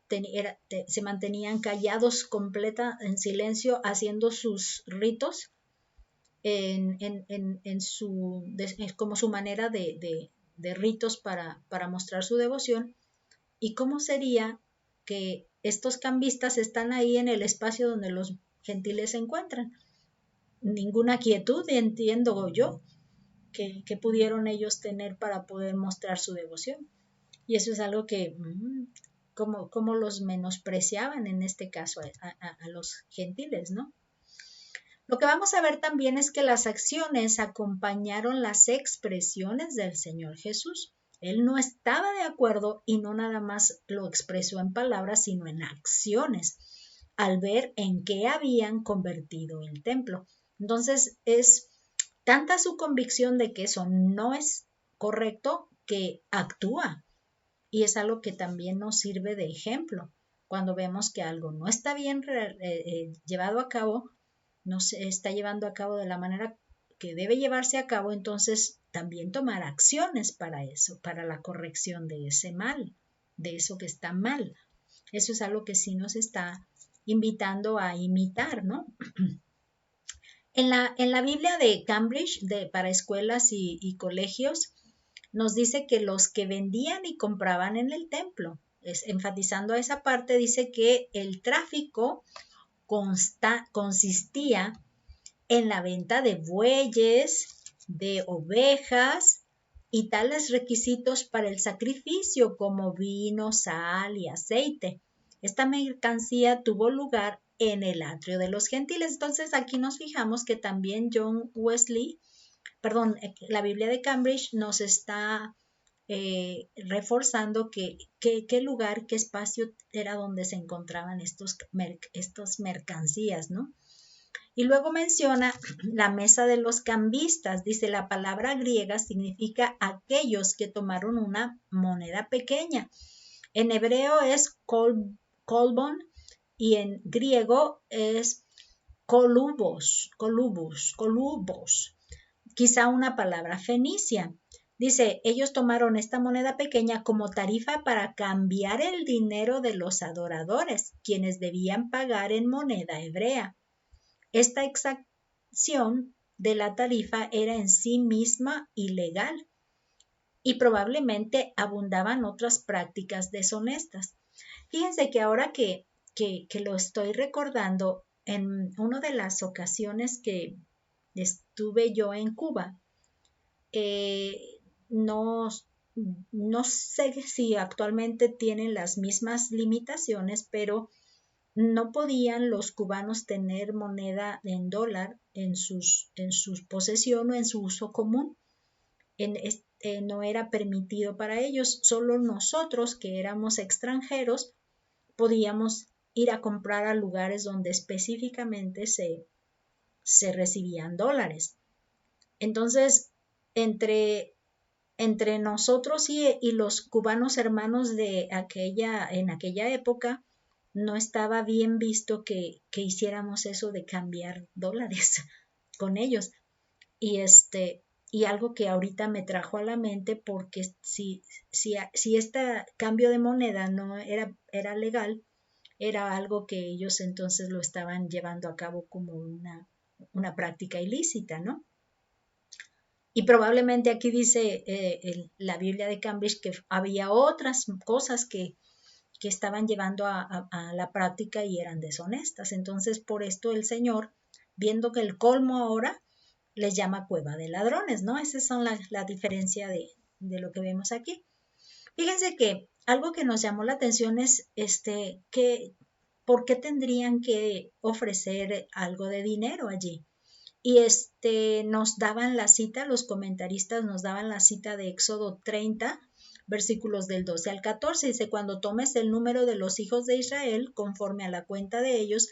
se mantenían callados completa en silencio haciendo sus ritos como su manera de ritos para mostrar su devoción. ¿Y cómo sería que estos cambistas están ahí en el espacio donde los gentiles se encuentran? Ninguna quietud, entiendo yo, que pudieron ellos tener para poder mostrar su devoción. Y eso es algo que, como los menospreciaban en este caso a los gentiles, ¿no? Lo que vamos a ver también es que las acciones acompañaron las expresiones del Señor Jesús. Él no estaba de acuerdo y no nada más lo expresó en palabras, sino en acciones, al ver en qué habían convertido el templo. Entonces, es tanta su convicción de que eso no es correcto que actúa. Y es algo que también nos sirve de ejemplo. Cuando vemos que algo no está bien llevado a cabo, no se está llevando a cabo de la manera que debe llevarse a cabo, entonces también tomar acciones para eso, para la corrección de ese mal, de eso que está mal. Eso es algo que sí nos está invitando a imitar, ¿no? En la Biblia de Cambridge, para escuelas y colegios, nos dice que los que vendían y compraban en el templo, enfatizando esa parte, dice que el tráfico consistía en la venta de bueyes, de ovejas y tales requisitos para el sacrificio como vino, sal y aceite. Esta mercancía tuvo lugar en el atrio de los gentiles. Entonces aquí nos fijamos que también la Biblia de Cambridge nos está reforzando qué lugar, qué espacio era donde se encontraban estas mercancías, ¿no? Y luego menciona la mesa de los cambistas. Dice, la palabra griega significa aquellos que tomaron una moneda pequeña. En hebreo es kolbon y en griego es kolubos, quizá una palabra fenicia. Dice, ellos tomaron esta moneda pequeña como tarifa para cambiar el dinero de los adoradores, quienes debían pagar en moneda hebrea. Esta exacción de la tarifa era en sí misma ilegal y probablemente abundaban otras prácticas deshonestas. Fíjense que ahora que lo estoy recordando, en una de las ocasiones que estuve yo en Cuba, no sé si actualmente tienen las mismas limitaciones, pero no podían los cubanos tener moneda en dólar en su posesión o en su uso común. No era permitido para ellos. Solo nosotros, que éramos extranjeros, podíamos ir a comprar a lugares donde específicamente se recibían dólares. Entonces, entre nosotros y los cubanos hermanos en aquella época, no estaba bien visto que hiciéramos eso de cambiar dólares con ellos. Y algo que ahorita me trajo a la mente, porque si este cambio de moneda no era legal, era algo que ellos entonces lo estaban llevando a cabo como una práctica ilícita, ¿no? Y probablemente aquí dice la Biblia de Cambridge que había otras cosas que estaban llevando a la práctica y eran deshonestas. Entonces, por esto el Señor, viendo que el colmo ahora, les llama cueva de ladrones, ¿no? Esas son la diferencia de lo que vemos aquí. Fíjense que algo que nos llamó la atención es que ¿por qué tendrían que ofrecer algo de dinero allí? Y nos daban la cita, los comentaristas nos daban la cita de Éxodo 30, versículos del 12 al 14. Dice, cuando tomes el número de los hijos de Israel, conforme a la cuenta de ellos,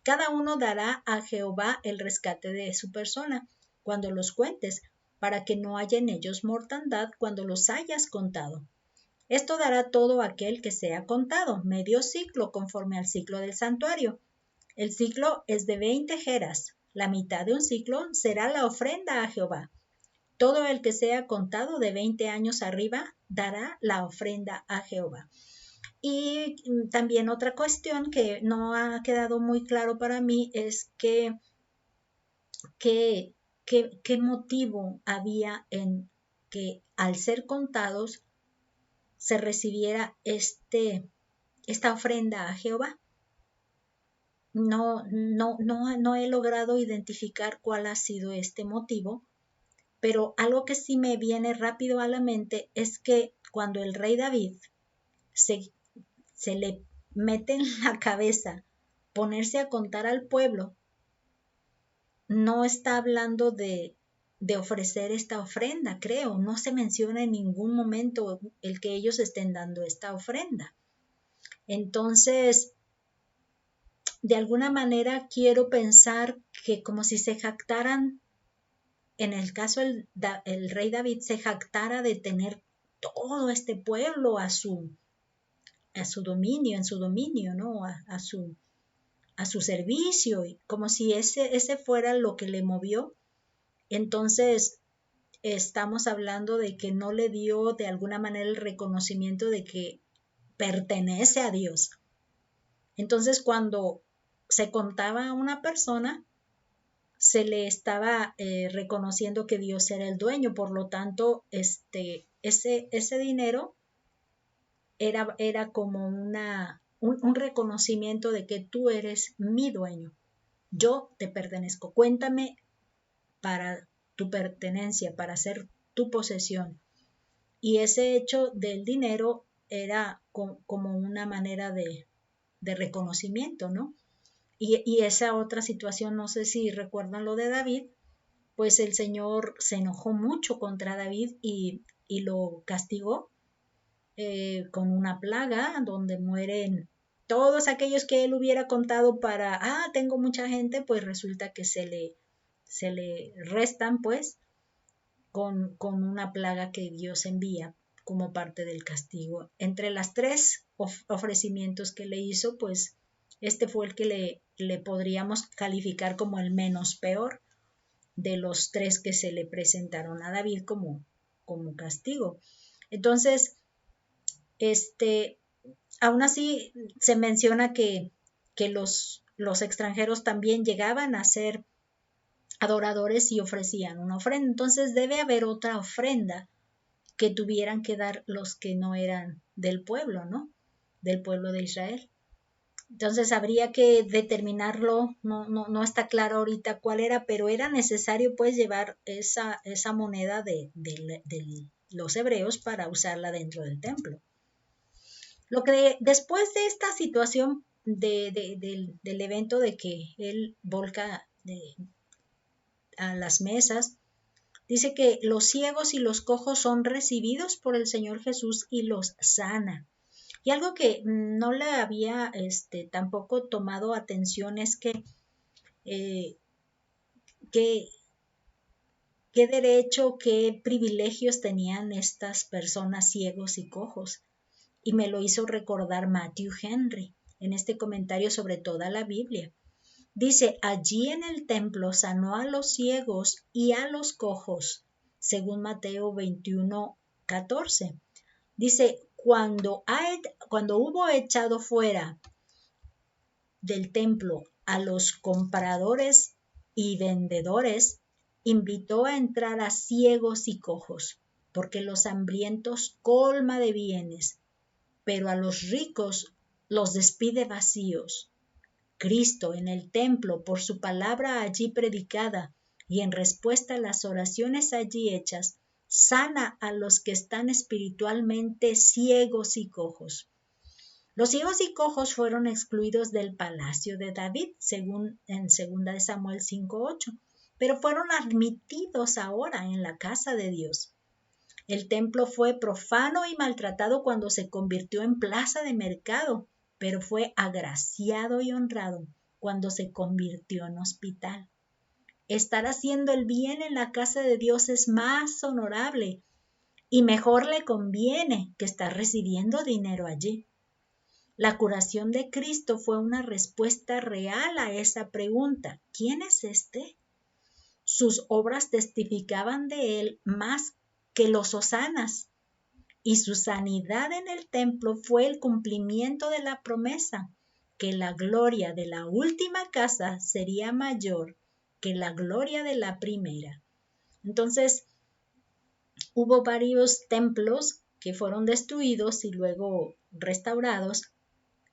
cada uno dará a Jehová el rescate de su persona, cuando los cuentes, para que no haya en ellos mortandad cuando los hayas contado. Esto dará todo aquel que sea contado, medio ciclo conforme al ciclo del santuario. El ciclo es de 20 geras. La mitad de un ciclo será la ofrenda a Jehová. Todo el que sea contado de 20 años arriba dará la ofrenda a Jehová. Y también otra cuestión que no ha quedado muy claro para mí es qué motivo había en que al ser contados se recibiera esta ofrenda a Jehová. No he logrado identificar cuál ha sido este motivo, pero algo que sí me viene rápido a la mente es que cuando el rey David se le mete en la cabeza ponerse a contar al pueblo, no está hablando de ofrecer esta ofrenda, creo. No se menciona en ningún momento el que ellos estén dando esta ofrenda. Entonces, de alguna manera quiero pensar que como si se jactaran, en el caso el rey David se jactara de tener todo este pueblo a su dominio, en su dominio, ¿no? A su servicio, como si ese fuera lo que le movió. Entonces, estamos hablando de que no le dio de alguna manera el reconocimiento de que pertenece a Dios. Entonces, cuando se contaba a una persona, se le estaba reconociendo que Dios era el dueño. Por lo tanto, ese dinero era como un reconocimiento de que tú eres mi dueño. Yo te pertenezco. Cuéntame para tu pertenencia, para ser tu posesión. Y ese hecho del dinero era como una manera de reconocimiento, ¿no? Y esa otra situación, no sé si recuerdan lo de David, pues el Señor se enojó mucho contra David y lo castigó con una plaga donde mueren todos aquellos que él hubiera contado para, tengo mucha gente, pues resulta que se le restan pues con una plaga que Dios envía como parte del castigo. Entre las tres ofrecimientos que le hizo, pues este fue el que le podríamos calificar como el menos peor de los tres que se le presentaron a David como castigo. Entonces, aún así se menciona que los extranjeros también llegaban a ser adoradores y ofrecían una ofrenda. Entonces debe haber otra ofrenda que tuvieran que dar los que no eran del pueblo, ¿no? Del pueblo de Israel. Entonces habría que determinarlo, no está claro ahorita cuál era, pero era necesario pues llevar esa moneda de los hebreos para usarla dentro del templo. Lo que después de esta situación del evento de que él volca a las mesas, dice que los ciegos y los cojos son recibidos por el Señor Jesús y los sana. Y algo que no le había tampoco tomado atención es que qué derecho, qué privilegios tenían estas personas ciegos y cojos. Y me lo hizo recordar Matthew Henry en este comentario sobre toda la Biblia. Dice, allí en el templo sanó a los ciegos y a los cojos, según Mateo 21:14. Dice, cuando hubo echado fuera del templo a los compradores y vendedores, invitó a entrar a ciegos y cojos, porque los hambrientos colma de bienes, pero a los ricos los despide vacíos. Cristo en el templo, por su palabra allí predicada y en respuesta a las oraciones allí hechas, sana a los que están espiritualmente ciegos y cojos. Los ciegos y cojos fueron excluidos del palacio de David, según en 2 Samuel 5:8, pero fueron admitidos ahora en la casa de Dios. El templo fue profano y maltratado cuando se convirtió en plaza de mercado, pero fue agraciado y honrado cuando se convirtió en hospital. Estar haciendo el bien en la casa de Dios es más honorable y mejor le conviene que estar recibiendo dinero allí. La curación de Cristo fue una respuesta real a esa pregunta. ¿Quién es este? Sus obras testificaban de él más que los hosanas, y su sanidad en el templo fue el cumplimiento de la promesa, que la gloria de la última casa sería mayor que la gloria de la primera. Entonces, hubo varios templos que fueron destruidos y luego restaurados,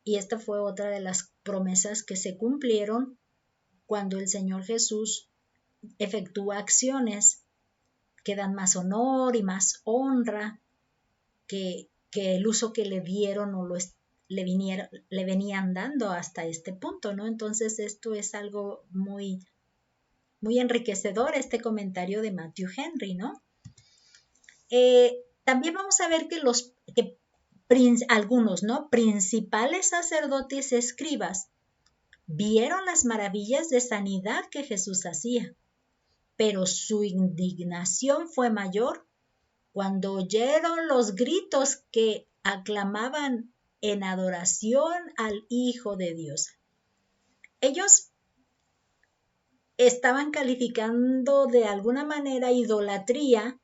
y esta fue otra de las promesas que se cumplieron cuando el Señor Jesús efectúa acciones que dan más honor y más honra que el uso que le dieron o le venían dando hasta este punto, ¿no? Entonces esto es algo muy, muy enriquecedor, este comentario de Matthew Henry, ¿no? También vamos a ver que algunos, ¿no?, principales sacerdotes y escribas vieron las maravillas de sanidad que Jesús hacía, pero su indignación fue mayor cuando oyeron los gritos que aclamaban en adoración al Hijo de Dios. Ellos estaban calificando de alguna manera idolatría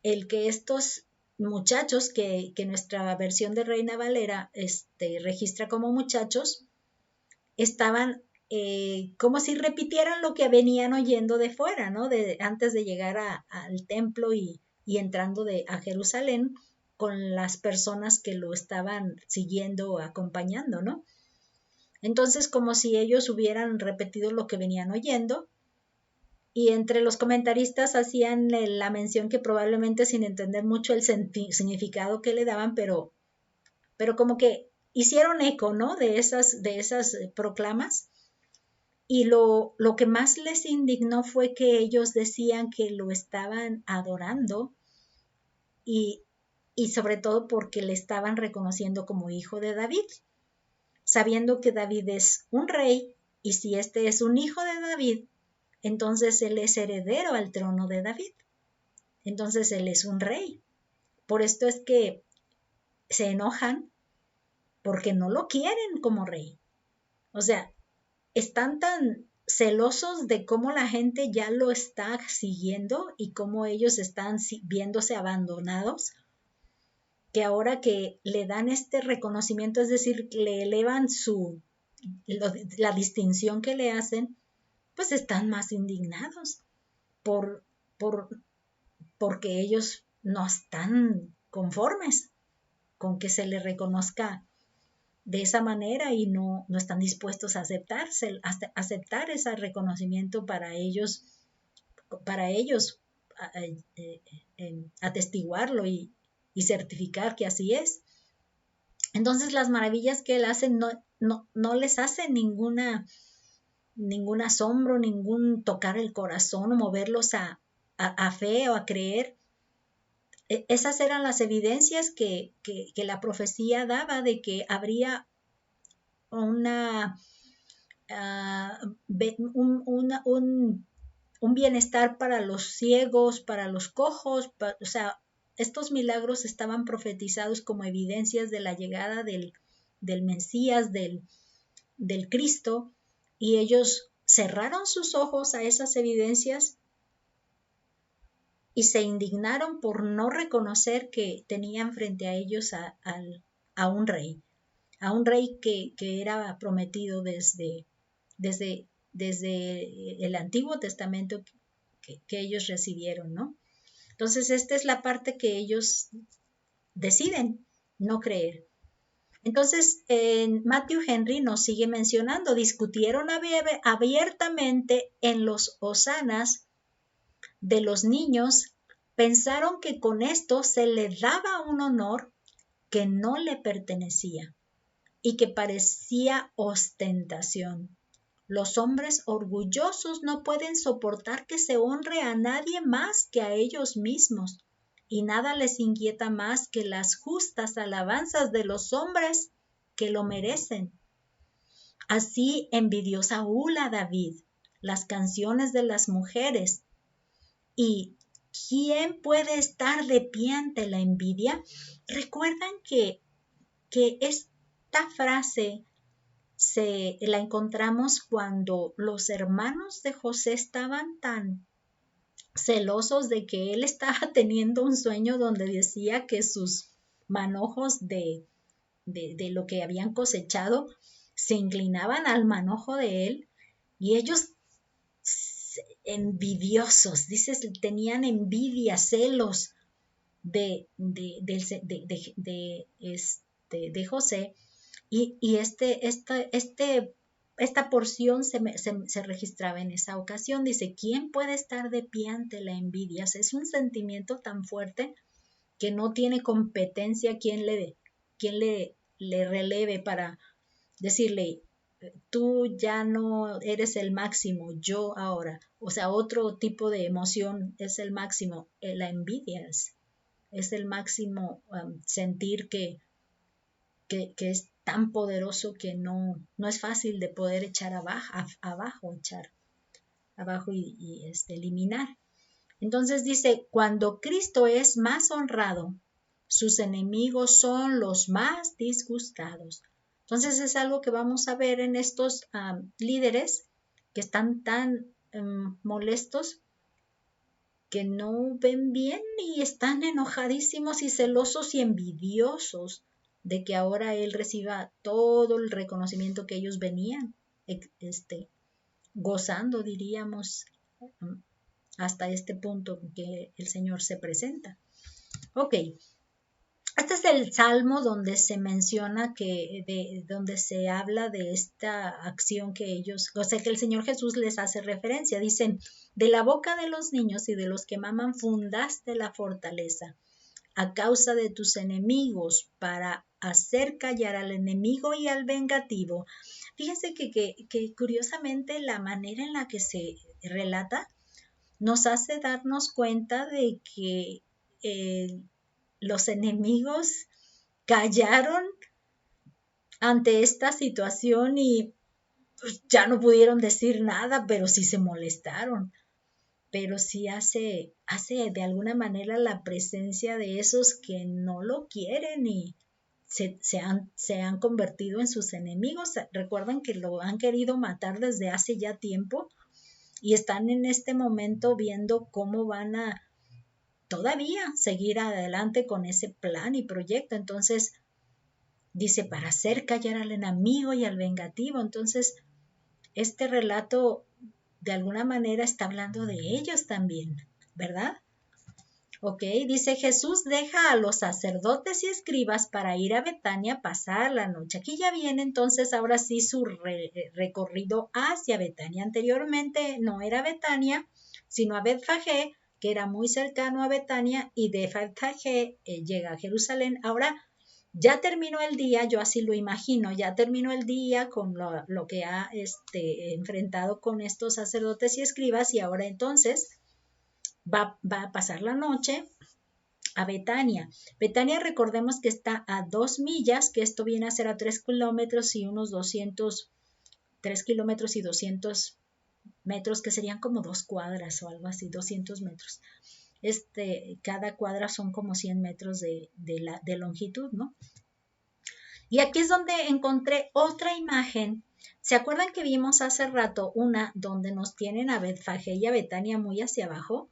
el que estos muchachos, que nuestra versión de Reina Valera registra como muchachos, estaban como si repitieran lo que venían oyendo de fuera, ¿no? Antes de llegar al templo y entrando a Jerusalén con las personas que lo estaban siguiendo o acompañando, ¿no? Entonces, como si ellos hubieran repetido lo que venían oyendo, y entre los comentaristas hacían la mención que probablemente sin entender mucho el significado que le daban, pero como que hicieron eco, ¿no?, de esas proclamas. Y lo que más les indignó fue que ellos decían que lo estaban adorando y sobre todo porque le estaban reconociendo como hijo de David, sabiendo que David es un rey, y si este es un hijo de David, entonces él es heredero al trono de David. Entonces él es un rey. Por esto es que se enojan porque no lo quieren como rey. O sea, están tan celosos de cómo la gente ya lo está siguiendo y cómo ellos están viéndose abandonados, que ahora que le dan este reconocimiento, es decir, le elevan la distinción que le hacen, pues están más indignados porque ellos no están conformes con que se le reconozca de esa manera y no están dispuestos a aceptar ese reconocimiento para ellos atestiguarlo y certificar que así es. Entonces las maravillas que él hace no les hace ningún asombro, ningún tocar el corazón o moverlos a fe o a creer. Esas eran las evidencias que la profecía daba de que habría un bienestar para los ciegos, para los cojos, o sea, estos milagros estaban profetizados como evidencias de la llegada del Mesías, del Cristo, y ellos cerraron sus ojos a esas evidencias y se indignaron por no reconocer que tenían frente a ellos a un rey que era prometido desde el Antiguo Testamento que ellos recibieron, ¿no? Entonces, esta es la parte que ellos deciden no creer. Entonces, Matthew Henry nos sigue mencionando, discutieron abiertamente en los hosanas de los niños, pensaron que con esto se le daba un honor que no le pertenecía y que parecía ostentación. Los hombres orgullosos no pueden soportar que se honre a nadie más que a ellos mismos, y nada les inquieta más que las justas alabanzas de los hombres que lo merecen. Así envidió Saúl a David las canciones de las mujeres. ¿Y quién puede estar de pie ante la envidia? Recuerdan que esta frase la encontramos cuando los hermanos de José estaban tan celosos de que él estaba teniendo un sueño donde decía que sus manojos de lo que habían cosechado se inclinaban al manojo de él, y ellos envidiosos, dices, tenían envidia, celos de José, y esta porción se registraba en esa ocasión. Dice, ¿quién puede estar de pie ante la envidia? O sea, es un sentimiento tan fuerte que no tiene competencia quien le releve para decirle, tú ya no eres el máximo, yo ahora. O sea, otro tipo de emoción es el máximo. La envidia es el máximo, sentir que es tan poderoso que no es fácil de poder echar abajo y eliminar. Entonces dice, cuando Cristo es más honrado, sus enemigos son los más disgustados. Entonces es algo que vamos a ver en estos líderes que están tan molestos, que no ven bien y están enojadísimos y celosos y envidiosos de que ahora él reciba todo el reconocimiento que ellos venían gozando, diríamos, hasta este punto que el Señor se presenta. Ok, este es el salmo donde se menciona donde se habla de esta acción que ellos, o sea, que el Señor Jesús les hace referencia. Dicen, de la boca de los niños y de los que maman fundaste la fortaleza a causa de tus enemigos para hacer callar al enemigo y al vengativo. Fíjense que curiosamente la manera en la que se relata nos hace darnos cuenta de que los enemigos callaron ante esta situación y pues, ya no pudieron decir nada, pero sí se molestaron. Pero sí hace de alguna manera la presencia de esos que no lo quieren y se han convertido en sus enemigos. Recuerdan que lo han querido matar desde hace ya tiempo y están en este momento viendo cómo van a todavía seguir adelante con ese plan y proyecto. Entonces dice, para hacer callar al enemigo y al vengativo. Entonces este relato de alguna manera está hablando de ellos también, ¿verdad? Ok, dice, Jesús deja a los sacerdotes y escribas para ir a Betania a pasar la noche. Aquí ya viene entonces ahora sí su recorrido hacia Betania. Anteriormente no era Betania, sino a Betfagé, que era muy cercano a Betania, y de Betfagé llega a Jerusalén. Ahora ya terminó el día, yo así lo imagino, ya terminó el día con lo que ha enfrentado con estos sacerdotes y escribas, y ahora entonces va a pasar la noche a Betania. Betania, recordemos que está a 2 millas, que esto viene a ser a 3 kilómetros y unos 3 kilómetros y 200 metros, que serían como 2 cuadras o algo así, 200 metros. Cada cuadra son como 100 metros de longitud, ¿no? Y aquí es donde encontré otra imagen. ¿Se acuerdan que vimos hace rato una donde nos tienen a Betfagé y a Betania muy hacia abajo?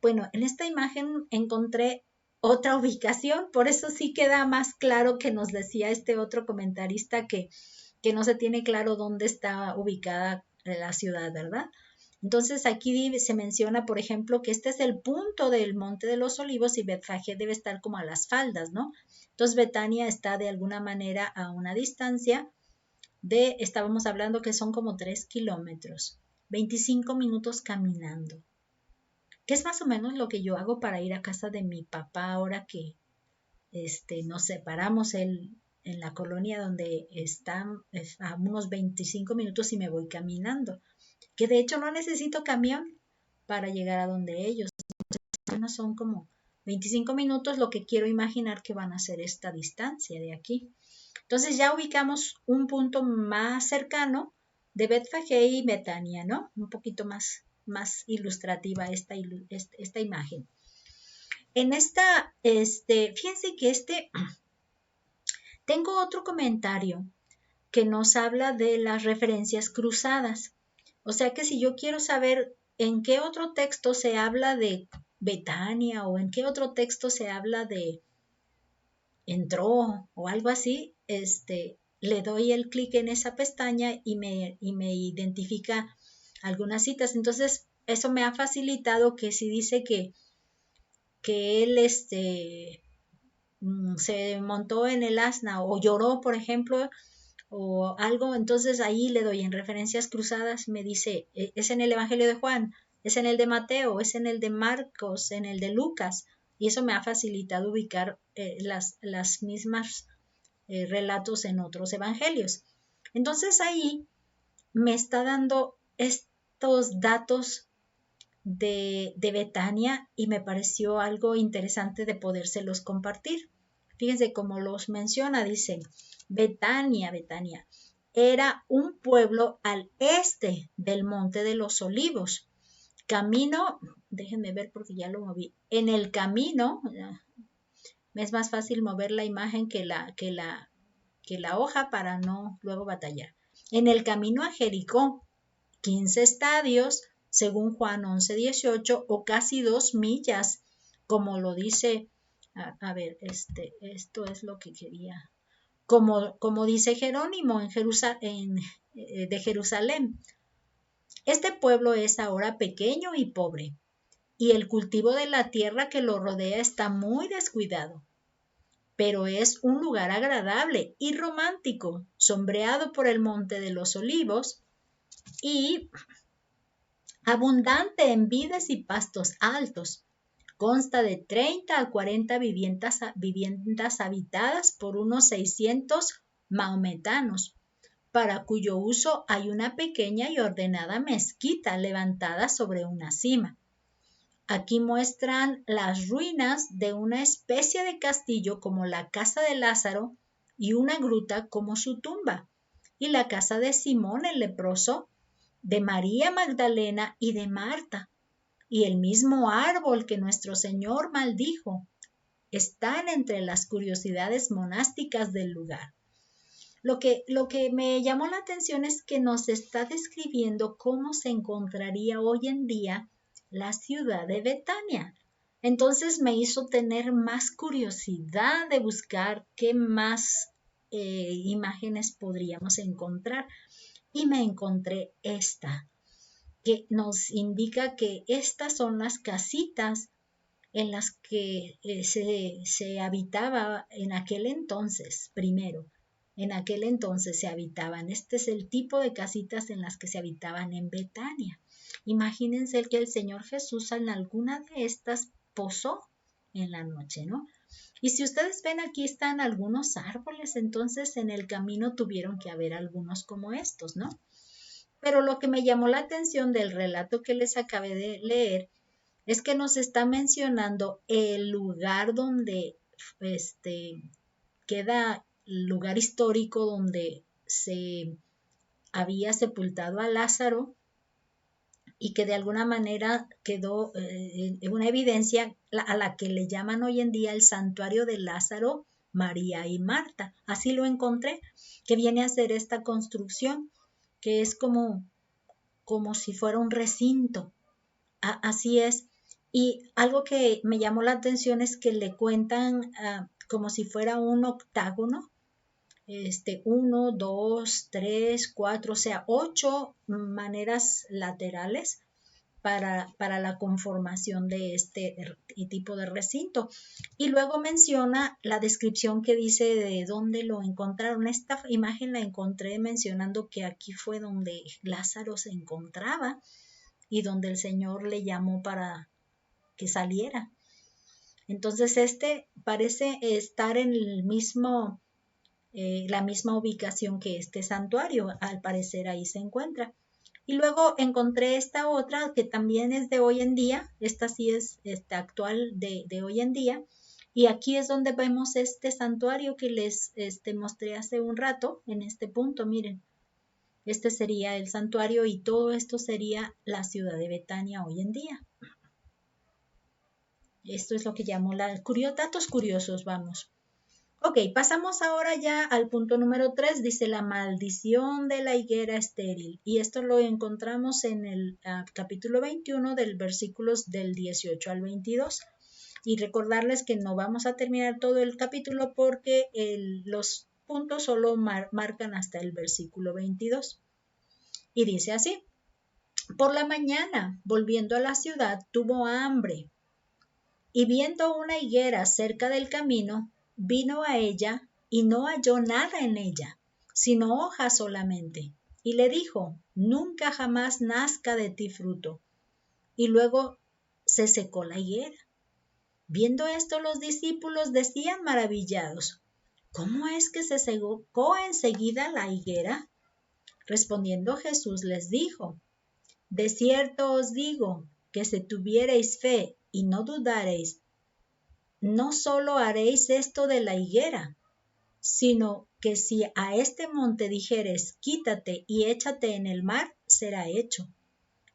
Bueno, en esta imagen encontré otra ubicación, por eso sí queda más claro que nos decía este otro comentarista que no se tiene claro dónde está ubicada la ciudad, ¿verdad? Entonces aquí se menciona, por ejemplo, que este es el punto del Monte de los Olivos y Betfagé debe estar como a las faldas, ¿no? Entonces Betania está de alguna manera a una distancia estábamos hablando que son como 3 kilómetros, 25 minutos caminando, que es más o menos lo que yo hago para ir a casa de mi papá ahora que nos separamos en la colonia donde están a unos 25 minutos y me voy caminando, que de hecho no necesito camión para llegar a donde ellos, no son como 25 minutos, lo que quiero imaginar que van a ser esta distancia de aquí. Entonces ya ubicamos un punto más cercano de Betfagé y Betania, ¿no? Un poquito más ilustrativa esta imagen. En fíjense que tengo otro comentario que nos habla de las referencias cruzadas. O sea que si yo quiero saber en qué otro texto se habla de Betania o en qué otro texto se habla de entró o algo así, le doy el clic en esa pestaña y me identifica algunas citas. Entonces, eso me ha facilitado que si dice que él se montó en el asna o lloró, por ejemplo, o algo, entonces ahí le doy en referencias cruzadas, me dice, es en el Evangelio de Juan, es en el de Mateo, es en el de Marcos, en el de Lucas, y eso me ha facilitado ubicar las mismas relatos en otros evangelios. Entonces ahí me está dando estos datos de Betania y me pareció algo interesante de podérselos compartir. Fíjense cómo los menciona, dice, Betania era un pueblo al este del Monte de los Olivos. Camino, déjenme ver porque ya lo moví, en el camino, me es más fácil mover la imagen que la hoja para no luego batallar. En el camino a Jericó, 15 estadios, según Juan 11:18, o casi 2 millas, como lo dice, a ver, esto es lo que quería, como dice Jerónimo de Jerusalén. Este pueblo es ahora pequeño y pobre, y el cultivo de la tierra que lo rodea está muy descuidado, pero es un lugar agradable y romántico, sombreado por el Monte de los Olivos y abundante en vides y pastos altos. Consta de 30 a 40 viviendas habitadas por unos 600 maometanos, para cuyo uso hay una pequeña y ordenada mezquita levantada sobre una cima. Aquí muestran las ruinas de una especie de castillo como la casa de Lázaro y una gruta como su tumba, y la casa de Simón el leproso, de María Magdalena y de Marta, y el mismo árbol que nuestro Señor maldijo. Están entre las curiosidades monásticas del lugar. Lo que me llamó la atención es que nos está describiendo cómo se encontraría hoy en día la ciudad de Betania. Entonces me hizo tener más curiosidad de buscar qué más imágenes podríamos encontrar. Y me encontré esta, que nos indica que estas son las casitas en las que se habitaba en aquel entonces, primero. En aquel entonces se habitaban. Este es el tipo de casitas en las que se habitaban en Betania. Imagínense que el Señor Jesús en alguna de estas posó en la noche, ¿no? Y si ustedes ven, aquí están algunos árboles, entonces en el camino tuvieron que haber algunos como estos, ¿no? Pero lo que me llamó la atención del relato que les acabé de leer es que nos está mencionando el lugar donde queda el lugar histórico donde se había sepultado a Lázaro y que de alguna manera quedó una evidencia a la que le llaman hoy en día el santuario de Lázaro, María y Marta. Así lo encontré, que viene a ser esta construcción que es como si fuera un recinto. Así es. Y algo que me llamó la atención es que le cuentan como si fuera un octágono, 1, 2, 3, 4, o sea, 8 maneras laterales para la conformación de este tipo de recinto. Y luego menciona la descripción que dice de dónde lo encontraron. Esta imagen la encontré mencionando que aquí fue donde Lázaro se encontraba y donde el Señor le llamó para que saliera. Entonces parece estar en el mismo, la misma ubicación que este santuario, al parecer ahí se encuentra. Y luego encontré esta otra que también es de hoy en día, esta sí es actual de hoy en día, y aquí es donde vemos este santuario que les mostré hace un rato, en este punto, miren, este sería el santuario y todo esto sería la ciudad de Betania hoy en día. Esto es lo que llamo datos curiosos, vamos. Ok, pasamos ahora ya al punto número 3, dice la maldición de la higuera estéril. Y esto lo encontramos en el capítulo 21 del versículos del 18 al 22. Y recordarles que no vamos a terminar todo el capítulo porque los puntos solo marcan hasta el versículo 22. Y dice así, por la mañana, volviendo a la ciudad, tuvo hambre. Y viendo una higuera cerca del camino, vino a ella y no halló nada en ella, sino hojas solamente. Y le dijo, nunca jamás nazca de ti fruto. Y luego se secó la higuera. Viendo esto, los discípulos decían maravillados, ¿cómo es que se secó enseguida la higuera? Respondiendo Jesús les dijo, de cierto os digo, que si tuviereis fe y no dudareis, no solo haréis esto de la higuera, sino que si a este monte dijeres, quítate y échate en el mar, será hecho.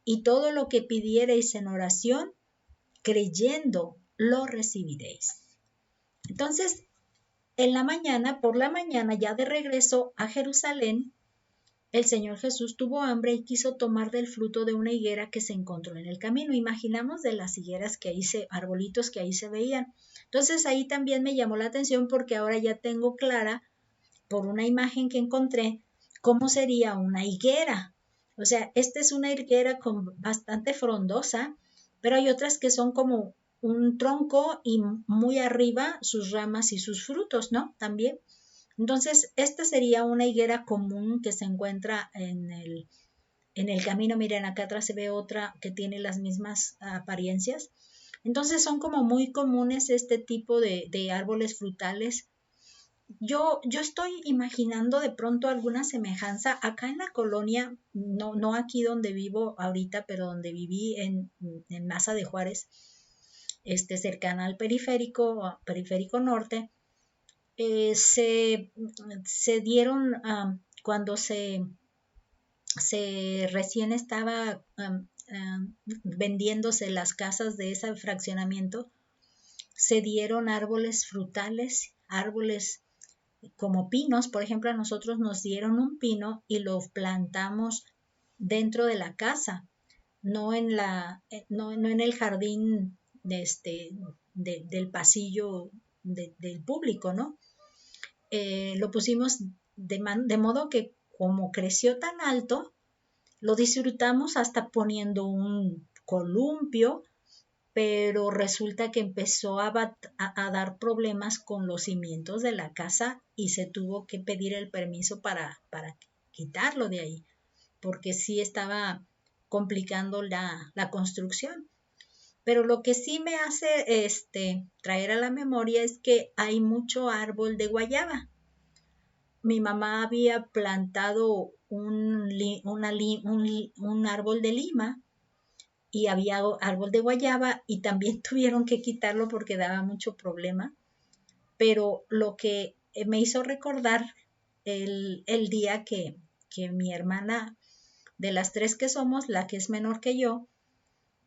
Y todo lo que pidiereis en oración, creyendo, lo recibiréis. Entonces, por la mañana, ya de regreso a Jerusalén, el Señor Jesús tuvo hambre y quiso tomar del fruto de una higuera que se encontró en el camino. Imaginamos de las higueras que ahí arbolitos que ahí se veían. Entonces ahí también me llamó la atención porque ahora ya tengo clara, por una imagen que encontré, cómo sería una higuera. O sea, esta es una higuera bastante frondosa, pero hay otras que son como un tronco y muy arriba sus ramas y sus frutos, ¿no? También. Entonces, esta sería una higuera común que se encuentra en el camino. Miren, acá atrás se ve otra que tiene las mismas apariencias. Entonces, son como muy comunes este tipo de árboles frutales. Yo estoy imaginando de pronto alguna semejanza acá en la colonia, no aquí donde vivo ahorita, pero donde viví en Maza de Juárez, cercana al periférico norte. Se dieron cuando se recién estaba vendiéndose las casas de ese fraccionamiento, se dieron árboles frutales, árboles como pinos. Por ejemplo, a nosotros nos dieron un pino y lo plantamos dentro de la casa, no en el jardín del pasillo del público, ¿no? Lo pusimos de modo que como creció tan alto, lo disfrutamos hasta poniendo un columpio, pero resulta que empezó a dar problemas con los cimientos de la casa y se tuvo que pedir el permiso para quitarlo de ahí, porque sí estaba complicando la construcción. Pero lo que sí me hace traer a la memoria es que hay mucho árbol de guayaba. Mi mamá había plantado un árbol de lima y había árbol de guayaba y también tuvieron que quitarlo porque daba mucho problema. Pero lo que me hizo recordar el día que mi hermana, de las tres que somos, la que es menor que yo,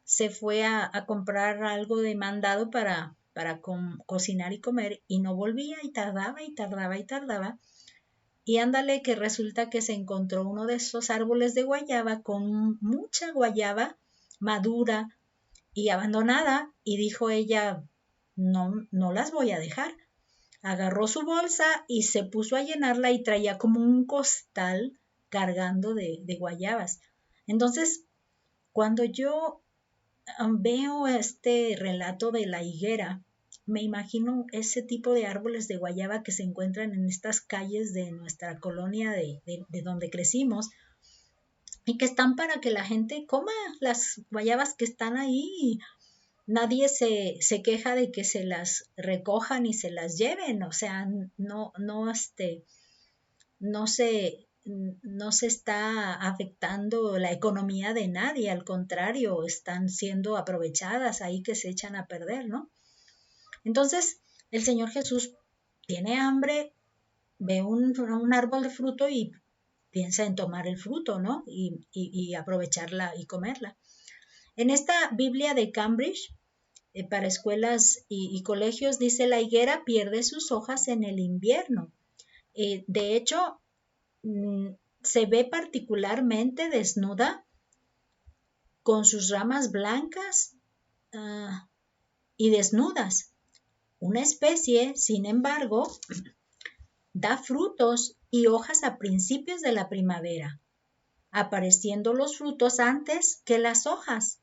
se fue a comprar algo de mandado para cocinar y comer y no volvía y tardaba y tardaba y tardaba. Y ándale que resulta que se encontró uno de esos árboles de guayaba con mucha guayaba madura y abandonada y dijo ella, no las voy a dejar. Agarró su bolsa y se puso a llenarla y traía como un costal cargando de guayabas. Entonces, cuando yo veo este relato de la higuera, me imagino ese tipo de árboles de guayaba que se encuentran en estas calles de nuestra colonia de donde crecimos y que están para que la gente coma las guayabas que están ahí. Nadie se queja de que se las recojan y se las lleven, o sea, no se no se está afectando la economía de nadie, al contrario, están siendo aprovechadas ahí que se echan a perder, ¿no? Entonces, el Señor Jesús tiene hambre, ve un árbol de fruto y piensa en tomar el fruto, ¿no? Y aprovecharla y comerla. En esta Biblia de Cambridge, para escuelas y colegios, dice: la higuera pierde sus hojas en el invierno. De hecho, se ve particularmente desnuda con sus ramas blancas y desnudas. Una especie, sin embargo, da frutos y hojas a principios de la primavera, apareciendo los frutos antes que las hojas.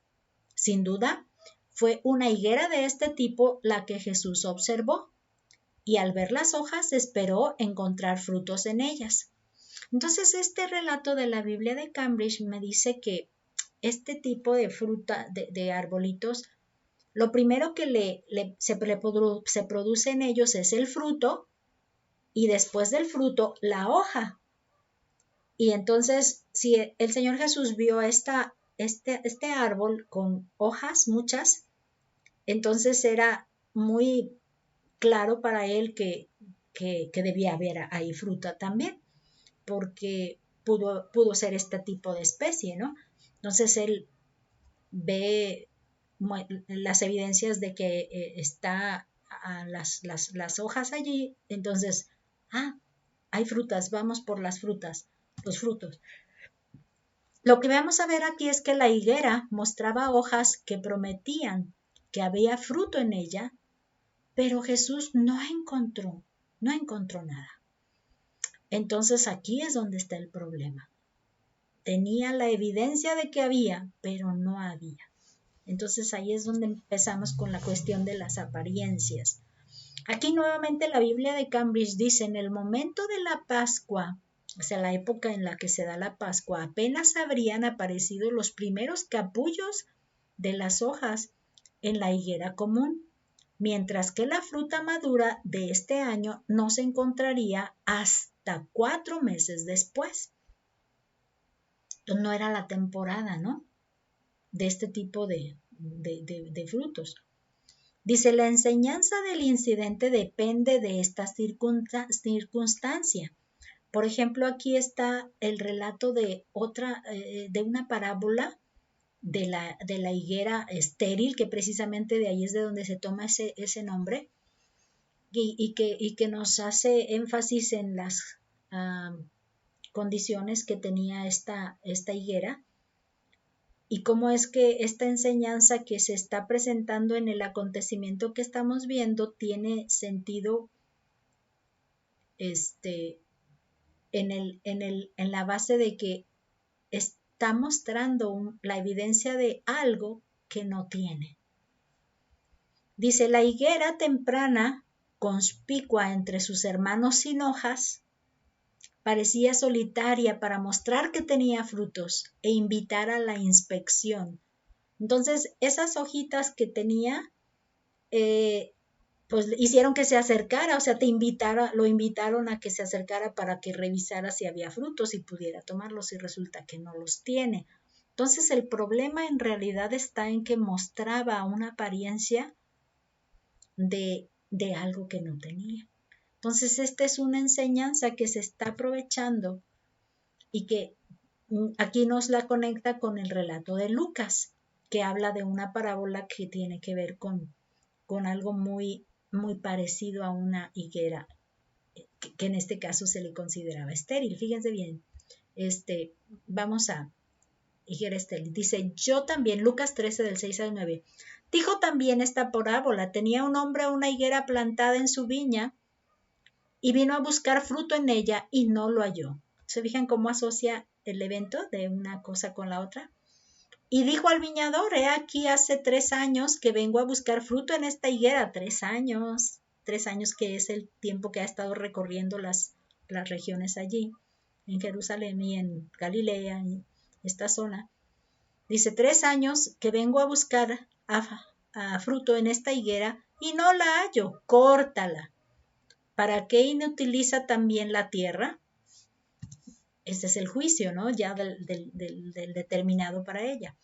Sin duda, fue una higuera de este tipo la que Jesús observó, y al ver las hojas esperó encontrar frutos en ellas. Entonces, este relato de la Biblia de Cambridge me dice que este tipo de fruta, de arbolitos, lo primero que se produce en ellos es el fruto, y después del fruto, la hoja. Y entonces, si el Señor Jesús vio este árbol con hojas, muchas, entonces era muy claro para él que debía haber ahí fruta también, porque pudo ser este tipo de especie, ¿no? Entonces él ve las evidencias de que está las hojas allí, entonces, hay frutas, vamos por las frutas, los frutos. Lo que vamos a ver aquí es que la higuera mostraba hojas que prometían que había fruto en ella, pero Jesús no encontró nada. Entonces aquí es donde está el problema. Tenía la evidencia de que había, pero no había. Entonces ahí es donde empezamos con la cuestión de las apariencias. Aquí nuevamente la Biblia de Cambridge dice: en el momento de la Pascua, o sea, la época en la que se da la Pascua, apenas habrían aparecido los primeros capullos de las hojas en la higuera común, mientras que la fruta madura de este año no se encontraría hasta 4 meses después. Entonces no era la temporada, ¿no?, de este tipo de frutos. Dice: la enseñanza del incidente depende de esta circunstancia. Por ejemplo, aquí está el relato de una parábola de la higuera estéril, que precisamente de ahí es de donde se toma ese nombre, y que nos hace énfasis en las condiciones que tenía esta higuera, y cómo es que esta enseñanza que se está presentando en el acontecimiento que estamos viendo tiene sentido en la base de que está mostrando la evidencia de algo que no tiene. Dice: la higuera temprana, conspicua entre sus hermanos sin hojas, parecía solitaria para mostrar que tenía frutos e invitar a la inspección. Entonces, esas hojitas que tenía, pues hicieron que se acercara, o sea, lo invitaron a que se acercara para que revisara si había frutos y pudiera tomarlos, y resulta que no los tiene. Entonces, el problema en realidad está en que mostraba una apariencia de algo que no tenía. Entonces, esta es una enseñanza que se está aprovechando y que aquí nos la conecta con el relato de Lucas, que habla de una parábola que tiene que ver con algo muy, muy parecido a una higuera, que en este caso se le consideraba estéril. Fíjense bien, vamos a higuera estéril. Dice: yo también, Lucas 13 del 6 al 9, dijo también esta parábola: tenía un hombre una higuera plantada en su viña, y vino a buscar fruto en ella y no lo halló. ¿Se fijan cómo asocia el evento de una cosa con la otra? Y dijo al viñador: he aquí hace 3 años que vengo a buscar fruto en esta higuera. 3 años, que es el tiempo que ha estado recorriendo las regiones allí, en Jerusalén y en Galilea, en esta zona. Dice: 3 años que vengo a buscar a fruto en esta higuera y no la hallo. Córtala. ¿Para qué inutiliza también la tierra? Ese es el juicio, ¿no? Ya del determinado para ella.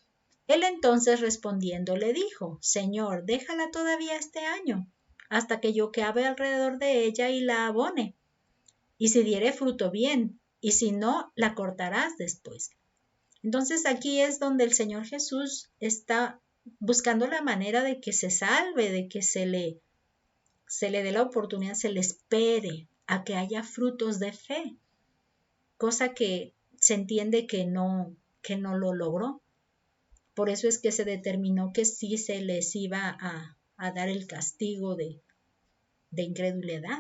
Él entonces respondiendo le dijo, Señor, déjala todavía este año, hasta que yo cabe alrededor de ella y la abone. Y si diere fruto, bien, y si no, la cortarás después. Entonces aquí es donde el Señor Jesús está buscando la manera de que se salve, de que se le dé la oportunidad, se le espere a que haya frutos de fe, cosa que se entiende que no lo logró. Por eso es que se determinó que sí se les iba a dar el castigo de incredulidad,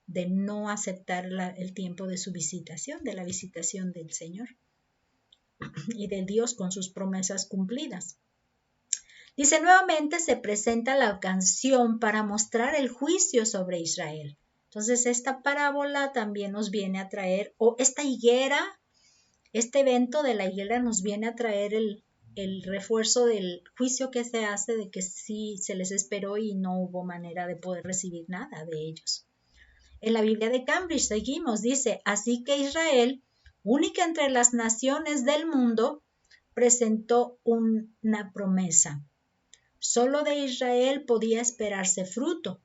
de no aceptar el tiempo de su visitación, de la visitación del Señor y de Dios con sus promesas cumplidas. Dice, nuevamente se presenta la canción para mostrar el juicio sobre Israel. Entonces esta parábola también nos viene a traer, o esta higuera, este evento de la higuera nos viene a traer el refuerzo del juicio que se hace de que sí se les esperó y no hubo manera de poder recibir nada de ellos. En la Biblia de Cambridge seguimos, dice, así que Israel, única entre las naciones del mundo, presentó una promesa. Solo de Israel podía esperarse fruto,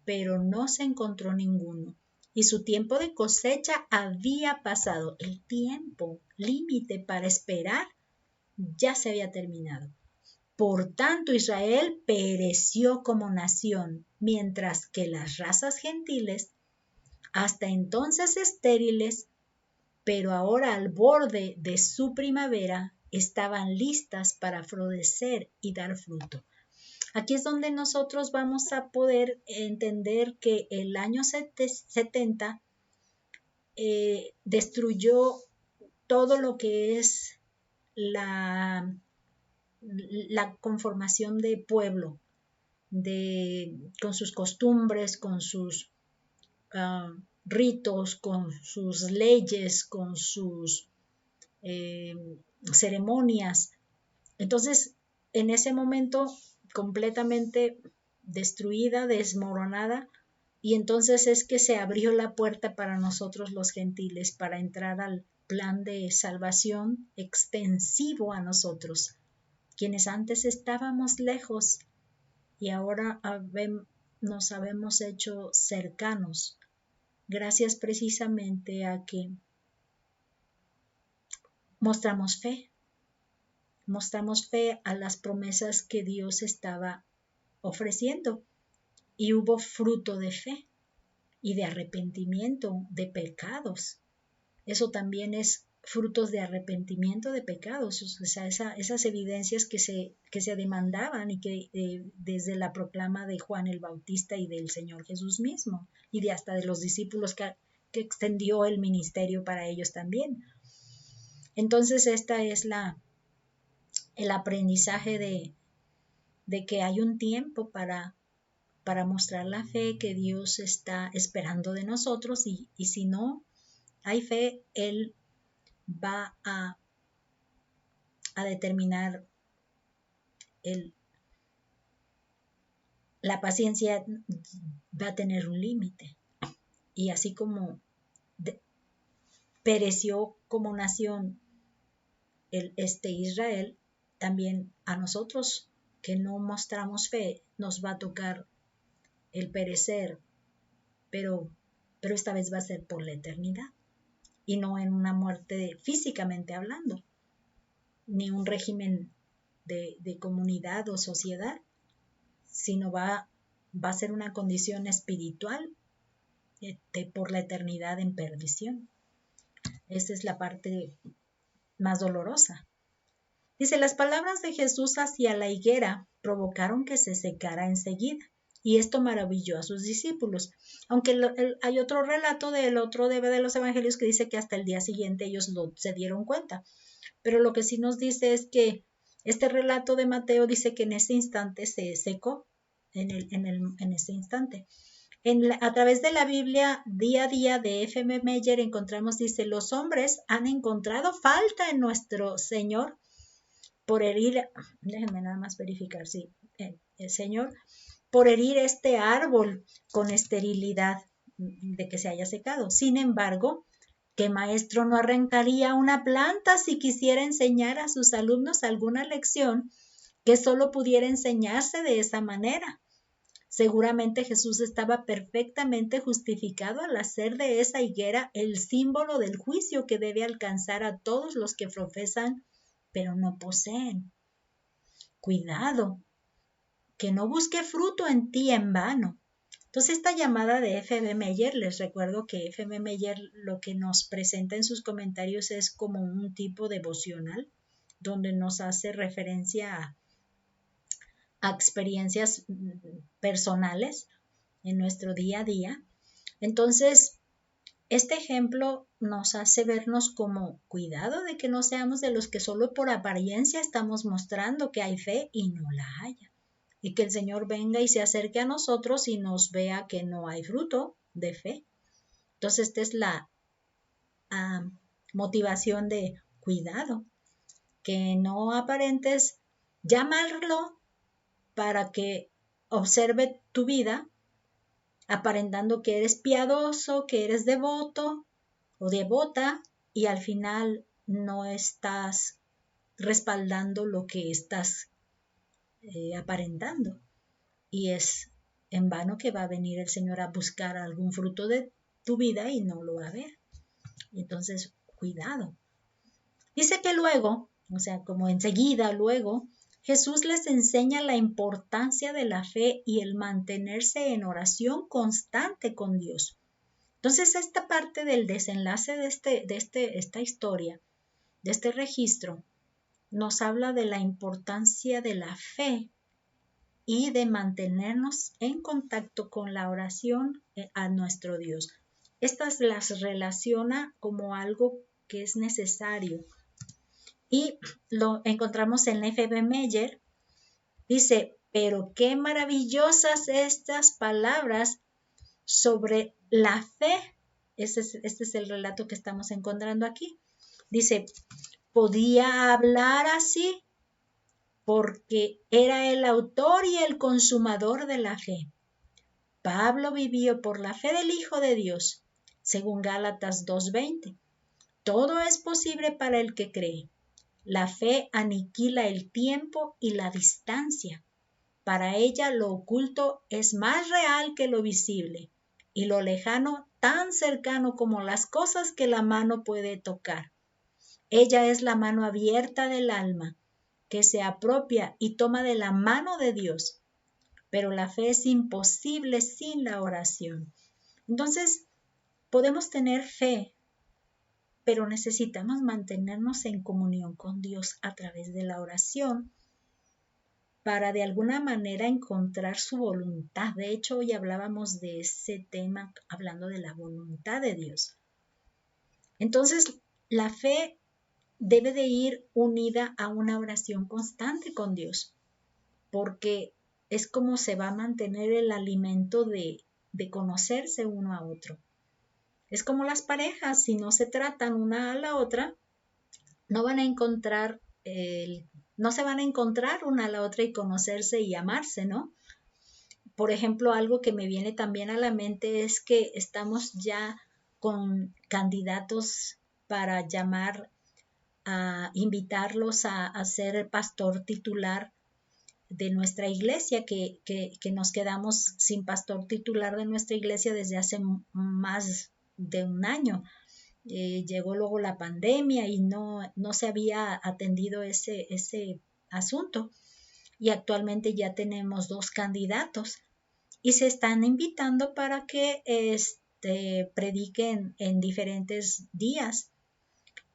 pero no se encontró ninguno. Y su tiempo de cosecha había pasado. El tiempo límite para esperar ya se había terminado. Por tanto, Israel pereció como nación, mientras que las razas gentiles, hasta entonces estériles, pero ahora al borde de su primavera, estaban listas para florecer y dar fruto. Aquí es donde nosotros vamos a poder entender que el año 70 destruyó todo lo que es la conformación de pueblo, con sus costumbres, con sus ritos, con sus leyes, con sus ceremonias. Entonces, en ese momento, completamente destruida, desmoronada, y entonces es que se abrió la puerta para nosotros los gentiles, para entrar al plan de salvación extensivo a nosotros, quienes antes estábamos lejos y ahora nos habemos hecho cercanos, gracias precisamente a que mostramos fe a las promesas que Dios estaba ofreciendo y hubo fruto de fe y de arrepentimiento de pecados. Eso también es frutos de arrepentimiento de pecados, o sea, esas evidencias que se demandaban y que desde la proclama de Juan el Bautista y del Señor Jesús mismo y de hasta de los discípulos que extendió el ministerio para ellos también. Entonces esta es el aprendizaje de que hay un tiempo para mostrar la fe que Dios está esperando de nosotros y si no hay fe, Él va a determinar la paciencia va a tener un límite. Y así como pereció como nación Israel, también a nosotros que no mostramos fe nos va a tocar el perecer, pero esta vez va a ser por la eternidad y no en una muerte físicamente hablando, ni un régimen de comunidad o sociedad, sino va a ser una condición espiritual por la eternidad en perdición. Esa es la parte más dolorosa. Dice, las palabras de Jesús hacia la higuera provocaron que se secara enseguida, y esto maravilló a sus discípulos. Aunque hay otro relato del otro de los evangelios que dice que hasta el día siguiente ellos se dieron cuenta. Pero lo que sí nos dice es que este relato de Mateo dice que en ese instante se secó, en ese instante. A través de la Biblia día a día de F.M. Meyer encontramos, dice, los hombres han encontrado falta en nuestro Señor por herir, déjenme nada más verificar, sí, el Señor, por herir este árbol con esterilidad de que se haya secado. Sin embargo, ¿Qué maestro no arrancaría una planta si quisiera enseñar a sus alumnos alguna lección que solo pudiera enseñarse de esa manera? Seguramente Jesús estaba perfectamente justificado al hacer de esa higuera el símbolo del juicio que debe alcanzar a todos los que profesan, pero no poseen. Cuidado, que no busque fruto en ti en vano. Entonces, esta llamada de F.B. Meyer, les recuerdo que F.B. Meyer lo que nos presenta en sus comentarios es como un tipo devocional, donde nos hace referencia a experiencias personales en nuestro día a día. Entonces, este ejemplo nos hace vernos como cuidado de que no seamos de los que solo por apariencia estamos mostrando que hay fe y no la haya. Y que el Señor venga y se acerque a nosotros y nos vea que no hay fruto de fe. Entonces, esta es la motivación de cuidado, que no aparentes llamarlo para que observe tu vida, aparentando que eres piadoso, que eres devoto o devota, y al final no estás respaldando lo que estás aparentando. Y es en vano que va a venir el Señor a buscar algún fruto de tu vida y no lo va a ver. Entonces, cuidado. Dice que luego, o sea, como enseguida, luego, Jesús les enseña la importancia de la fe y el mantenerse en oración constante con Dios. Entonces, esta parte del desenlace de esta historia, de este registro, nos habla de la importancia de la fe y de mantenernos en contacto con la oración a nuestro Dios. Estas las relaciona como algo que es necesario. Y lo encontramos en F.B. Meyer. Dice, pero qué maravillosas estas palabras sobre la fe. Este es el relato que estamos encontrando aquí. Dice, podía hablar así porque era el autor y el consumador de la fe. Pablo vivió por la fe del Hijo de Dios, según Gálatas 2:20. Todo es posible para el que cree. La fe aniquila el tiempo y la distancia. Para ella lo oculto es más real que lo visible, y lo lejano tan cercano como las cosas que la mano puede tocar. Ella es la mano abierta del alma, que se apropia y toma de la mano de Dios. Pero la fe es imposible sin la oración. Entonces, podemos tener fe, pero necesitamos mantenernos en comunión con Dios a través de la oración para de alguna manera encontrar su voluntad. De hecho, hoy hablábamos de ese tema hablando de la voluntad de Dios. Entonces, la fe debe de ir unida a una oración constante con Dios, porque es como se va a mantener el alimento de conocerse uno a otro. Es como las parejas, si no se tratan una a la otra, no van a encontrar, no se van a encontrar una a la otra y conocerse y amarse, ¿no? Por ejemplo, algo que me viene también a la mente es que estamos ya con candidatos para llamar a invitarlos a ser pastor titular de nuestra iglesia, que nos quedamos sin pastor titular de nuestra iglesia desde hace más de un año. Llegó luego la pandemia y no se había atendido ese asunto. Y actualmente ya tenemos 2 candidatos y se están invitando para que prediquen en diferentes días.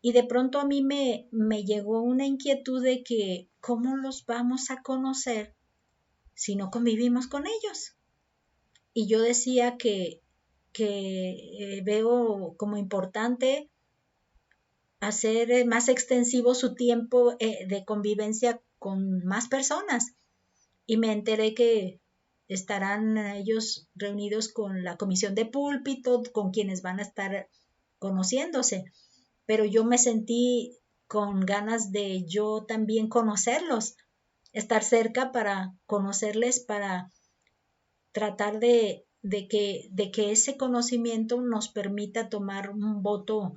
Y de pronto a mí me llegó una inquietud de que ¿cómo los vamos a conocer si no convivimos con ellos? Y yo decía que veo como importante hacer más extensivo su tiempo de convivencia con más personas. Y me enteré que estarán ellos reunidos con la comisión de púlpito, con quienes van a estar conociéndose. Pero yo me sentí con ganas de yo también conocerlos, estar cerca para conocerles, para tratar de que ese conocimiento nos permita tomar un voto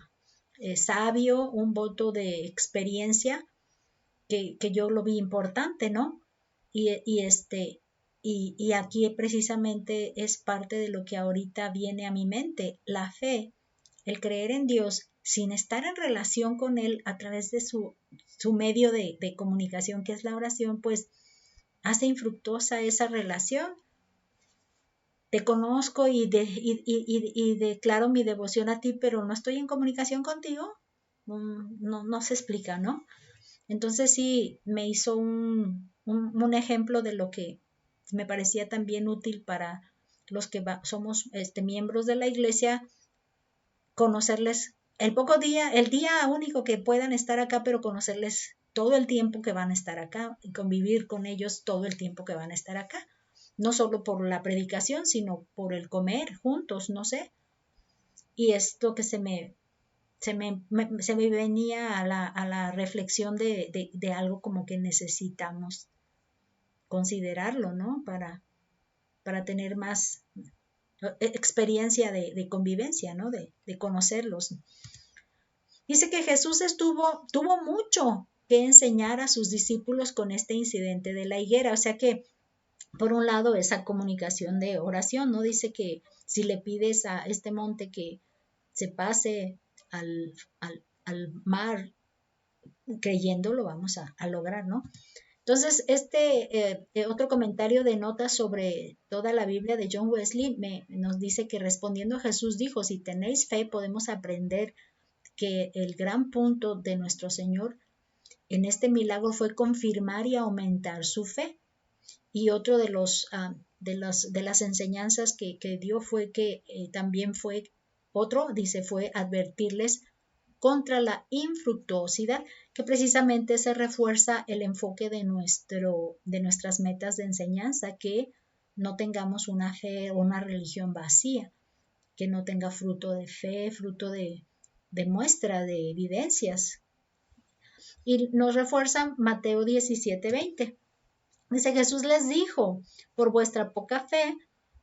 sabio, un voto de experiencia que yo lo vi importante, ¿no? Y aquí precisamente es parte de lo que ahorita viene a mi mente, la fe, el creer en Dios sin estar en relación con Él a través de su medio de comunicación, que es la oración, pues hace infructuosa esa relación. Te conozco y declaro mi devoción a ti, pero no estoy en comunicación contigo, no se explica, ¿no? Entonces sí me hizo un ejemplo de lo que me parecía también útil para los que somos miembros de la iglesia, conocerles el día único que puedan estar acá, pero conocerles todo el tiempo que van a estar acá y convivir con ellos todo el tiempo que van a estar acá. No solo por la predicación, sino por el comer juntos, no sé. Y esto que se me venía a la reflexión de algo como que necesitamos considerarlo, ¿no? Para tener más experiencia de convivencia, ¿no? De conocerlos. Dice que Jesús tuvo mucho que enseñar a sus discípulos con este incidente de la higuera, o sea que por un lado esa comunicación de oración, ¿no? Dice que si le pides a este monte que se pase al mar, creyendo lo vamos a lograr, ¿no? Entonces, otro comentario de notas sobre toda la Biblia de John Wesley nos dice que respondiendo a Jesús dijo, si tenéis fe podemos aprender que el gran punto de nuestro Señor en este milagro fue confirmar y aumentar su fe. Y otro de las enseñanzas que dio fue que también fue advertirles contra la infructuosidad, que precisamente se refuerza el enfoque de nuestras metas de enseñanza, que no tengamos una fe o una religión vacía, que no tenga fruto de fe, fruto de muestra, de evidencias. Y nos refuerza Mateo 17:20. Dice, Jesús les dijo, por vuestra poca fe,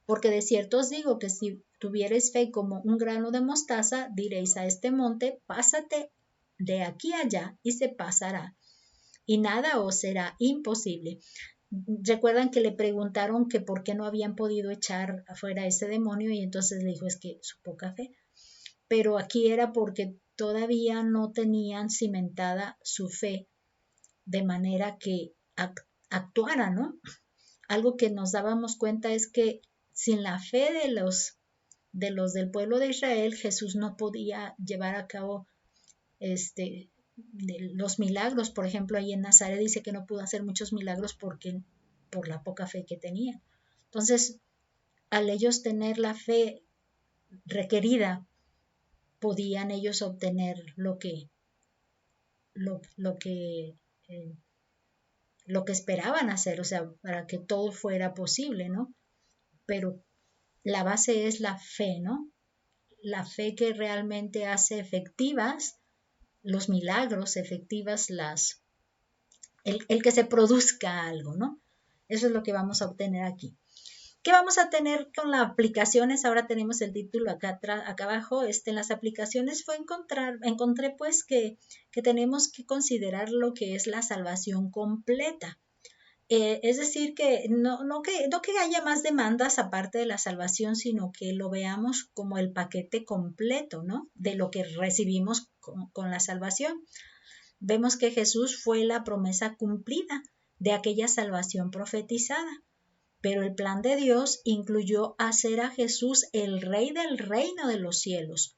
porque de cierto os digo que si tuvierais fe como un grano de mostaza, diréis a este monte, pásate de aquí allá y se pasará, y nada os será imposible. Recuerdan que le preguntaron que por qué no habían podido echar afuera ese demonio y entonces le dijo, es que su poca fe. Pero aquí era porque todavía no tenían cimentada su fe de manera que actuara, ¿no? Algo que nos dábamos cuenta es que sin la fe de los del pueblo de Israel, Jesús no podía llevar a cabo los milagros. Por ejemplo, ahí en Nazaret dice que no pudo hacer muchos milagros por la poca fe que tenía. Entonces, al ellos tener la fe requerida, podían ellos obtener lo que esperaban hacer, o sea, para que todo fuera posible, ¿no? Pero la base es la fe, ¿no? La fe que realmente hace efectivas los milagros, efectivas el que se produzca algo, ¿no? Eso es lo que vamos a obtener aquí. ¿Qué vamos a tener con las aplicaciones? Ahora tenemos el título acá abajo. En las aplicaciones encontré pues que tenemos que considerar lo que es la salvación completa. Es decir, que no que haya más demandas aparte de la salvación, sino que lo veamos como el paquete completo, ¿no? De lo que recibimos con la salvación. Vemos que Jesús fue la promesa cumplida de aquella salvación profetizada, pero el plan de Dios incluyó hacer a Jesús el Rey del reino de los cielos,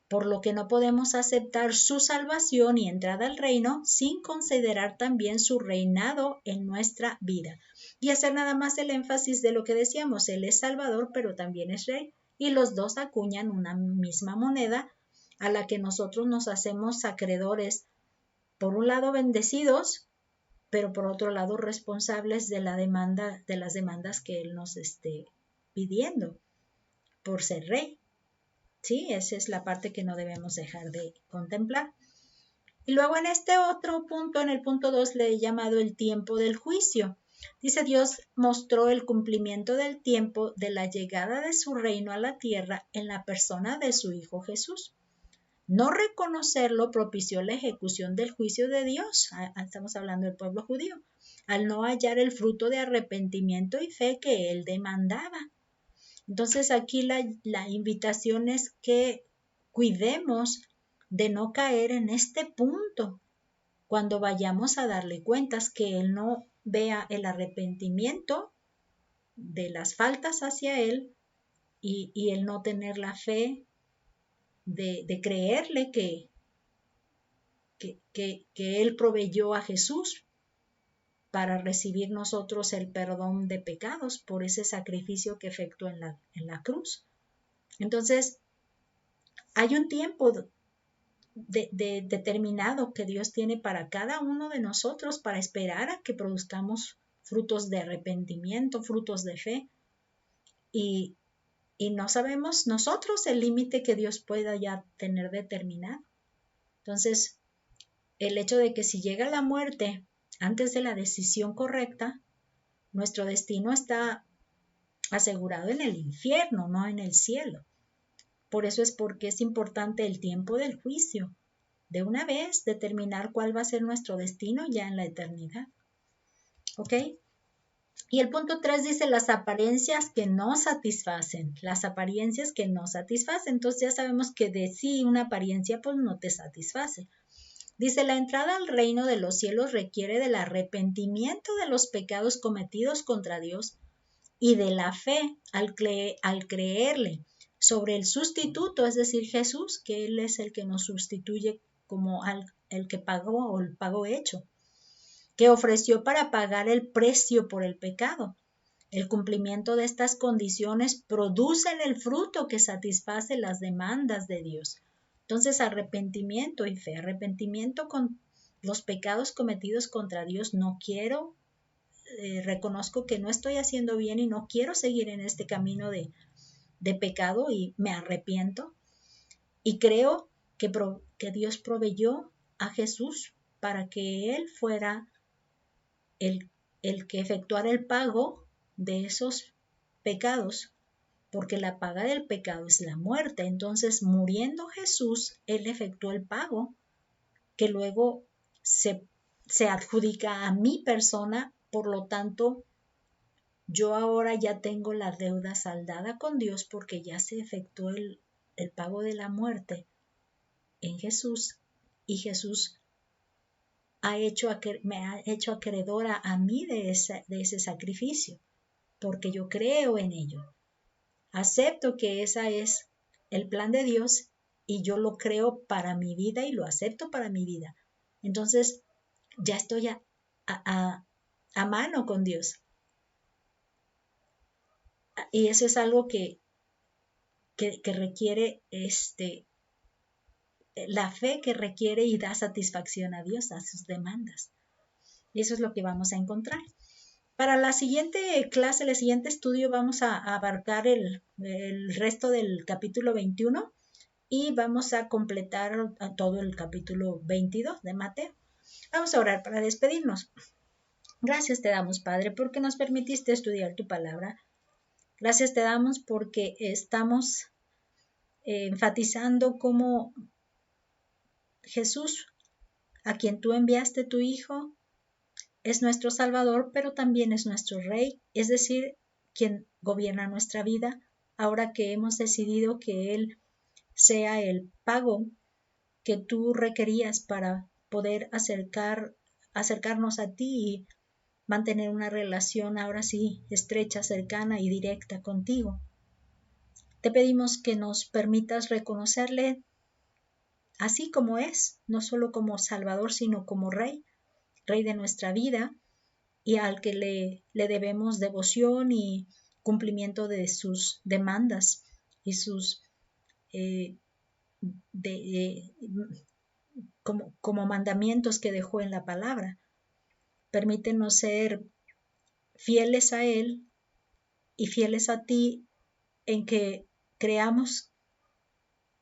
por lo que no podemos aceptar su salvación y entrada al reino sin considerar también su reinado en nuestra vida. Y hacer nada más el énfasis de lo que decíamos, Él es Salvador, pero también es Rey, y los dos acuñan una misma moneda a la que nosotros nos hacemos acreedores, por un lado bendecidos, pero por otro lado responsables de las demandas que Él nos esté pidiendo por ser Rey. Sí, esa es la parte que no debemos dejar de contemplar. Y luego en este otro punto, en el punto 2, le he llamado el tiempo del juicio. Dice, Dios mostró el cumplimiento del tiempo de la llegada de su reino a la tierra en la persona de su Hijo Jesús. No reconocerlo propició la ejecución del juicio de Dios. Estamos hablando del pueblo judío. Al no hallar el fruto de arrepentimiento y fe que él demandaba. Entonces aquí la invitación es que cuidemos de no caer en este punto cuando vayamos a darle cuentas, que él no vea el arrepentimiento de las faltas hacia él y el no tener la fe de creerle que él proveyó a Jesús para recibir nosotros el perdón de pecados por ese sacrificio que efectuó en la cruz. Entonces, hay un tiempo determinado que Dios tiene para cada uno de nosotros para esperar a que produzcamos frutos de arrepentimiento, frutos de fe. Y no sabemos nosotros el límite que Dios pueda ya tener determinado. Entonces, el hecho de que si llega la muerte antes de la decisión correcta, nuestro destino está asegurado en el infierno, no en el cielo. Por eso es porque es importante el tiempo del juicio. De una vez determinar cuál va a ser nuestro destino ya en la eternidad. ¿Ok? Y el punto 3 dice las apariencias que no satisfacen. Las apariencias que no satisfacen. Entonces ya sabemos que de sí una apariencia pues no te satisface. Dice, la entrada al reino de los cielos requiere del arrepentimiento de los pecados cometidos contra Dios y de la fe al creerle sobre el sustituto, es decir, Jesús, que Él es el que nos sustituye como el que pagó o el pago hecho, que ofreció para pagar el precio por el pecado. El cumplimiento de estas condiciones producen el fruto que satisface las demandas de Dios. Entonces, arrepentimiento y fe, arrepentimiento con los pecados cometidos contra Dios. No quiero, reconozco que no estoy haciendo bien y no quiero seguir en este camino de pecado y me arrepiento. Y creo que Dios proveyó a Jesús para que Él fuera el que efectuara el pago de esos pecados, porque la paga del pecado es la muerte. Entonces, muriendo Jesús, Él efectuó el pago que luego se adjudica a mi persona. Por lo tanto, yo ahora ya tengo la deuda saldada con Dios porque ya se efectuó el pago de la muerte en Jesús, y Jesús me ha hecho acreedora a mí de ese sacrificio, porque yo creo en ello. Acepto que ese es el plan de Dios y yo lo creo para mi vida y lo acepto para mi vida. Entonces, ya estoy a mano con Dios. Y eso es algo que requiere la fe que requiere y da satisfacción a Dios, a sus demandas. Y eso es lo que vamos a encontrar. Para la siguiente clase, el siguiente estudio, vamos a abarcar el resto del capítulo 21 y vamos a completar todo el capítulo 22 de Mateo. Vamos a orar para despedirnos. Gracias te damos, Padre, porque nos permitiste estudiar tu palabra. Gracias te damos porque estamos enfatizando cómo Jesús, a quien tú enviaste tu Hijo, es nuestro Salvador, pero también es nuestro Rey, es decir, quien gobierna nuestra vida, ahora que hemos decidido que Él sea el pago que tú requerías para poder acercarnos a ti y mantener una relación ahora sí estrecha, cercana y directa contigo. Te pedimos que nos permitas reconocerle así como es, no solo como Salvador, sino como Rey de nuestra vida, y al que le debemos devoción y cumplimiento de sus demandas y sus como mandamientos que dejó en la palabra. Permítenos ser fieles a Él y fieles a ti, en que creamos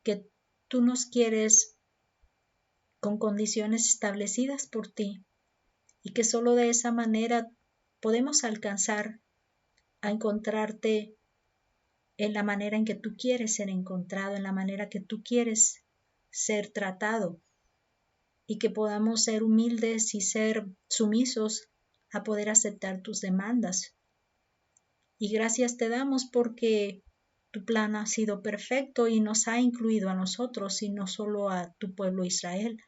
que tú nos quieres con condiciones establecidas por ti, y que solo de esa manera podemos alcanzar a encontrarte en la manera en que tú quieres ser encontrado, en la manera que tú quieres ser tratado y que podamos ser humildes y ser sumisos a poder aceptar tus demandas. Y gracias te damos porque tu plan ha sido perfecto y nos ha incluido a nosotros y no solo a tu pueblo Israel,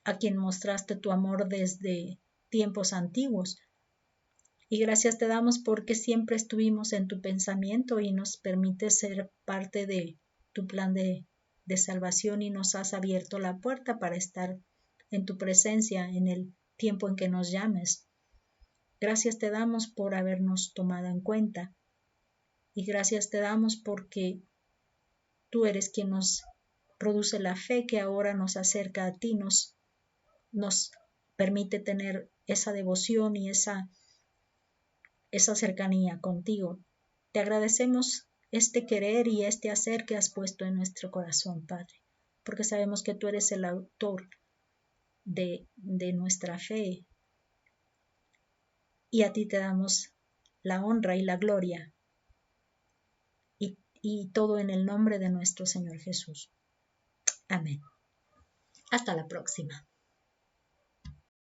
a quien mostraste tu amor desde tiempos antiguos. Y gracias te damos porque siempre estuvimos en tu pensamiento y nos permites ser parte de tu plan de salvación y nos has abierto la puerta para estar en tu presencia en el tiempo en que nos llames. Gracias te damos por habernos tomado en cuenta y gracias te damos porque tú eres quien nos produce la fe que ahora nos acerca a ti, nos permite tener esa devoción y esa cercanía contigo. Te agradecemos este querer y este hacer que has puesto en nuestro corazón, Padre, porque sabemos que tú eres el autor de nuestra fe y a ti te damos la honra y la gloria y todo en el nombre de nuestro Señor Jesús. Amén. Hasta la próxima.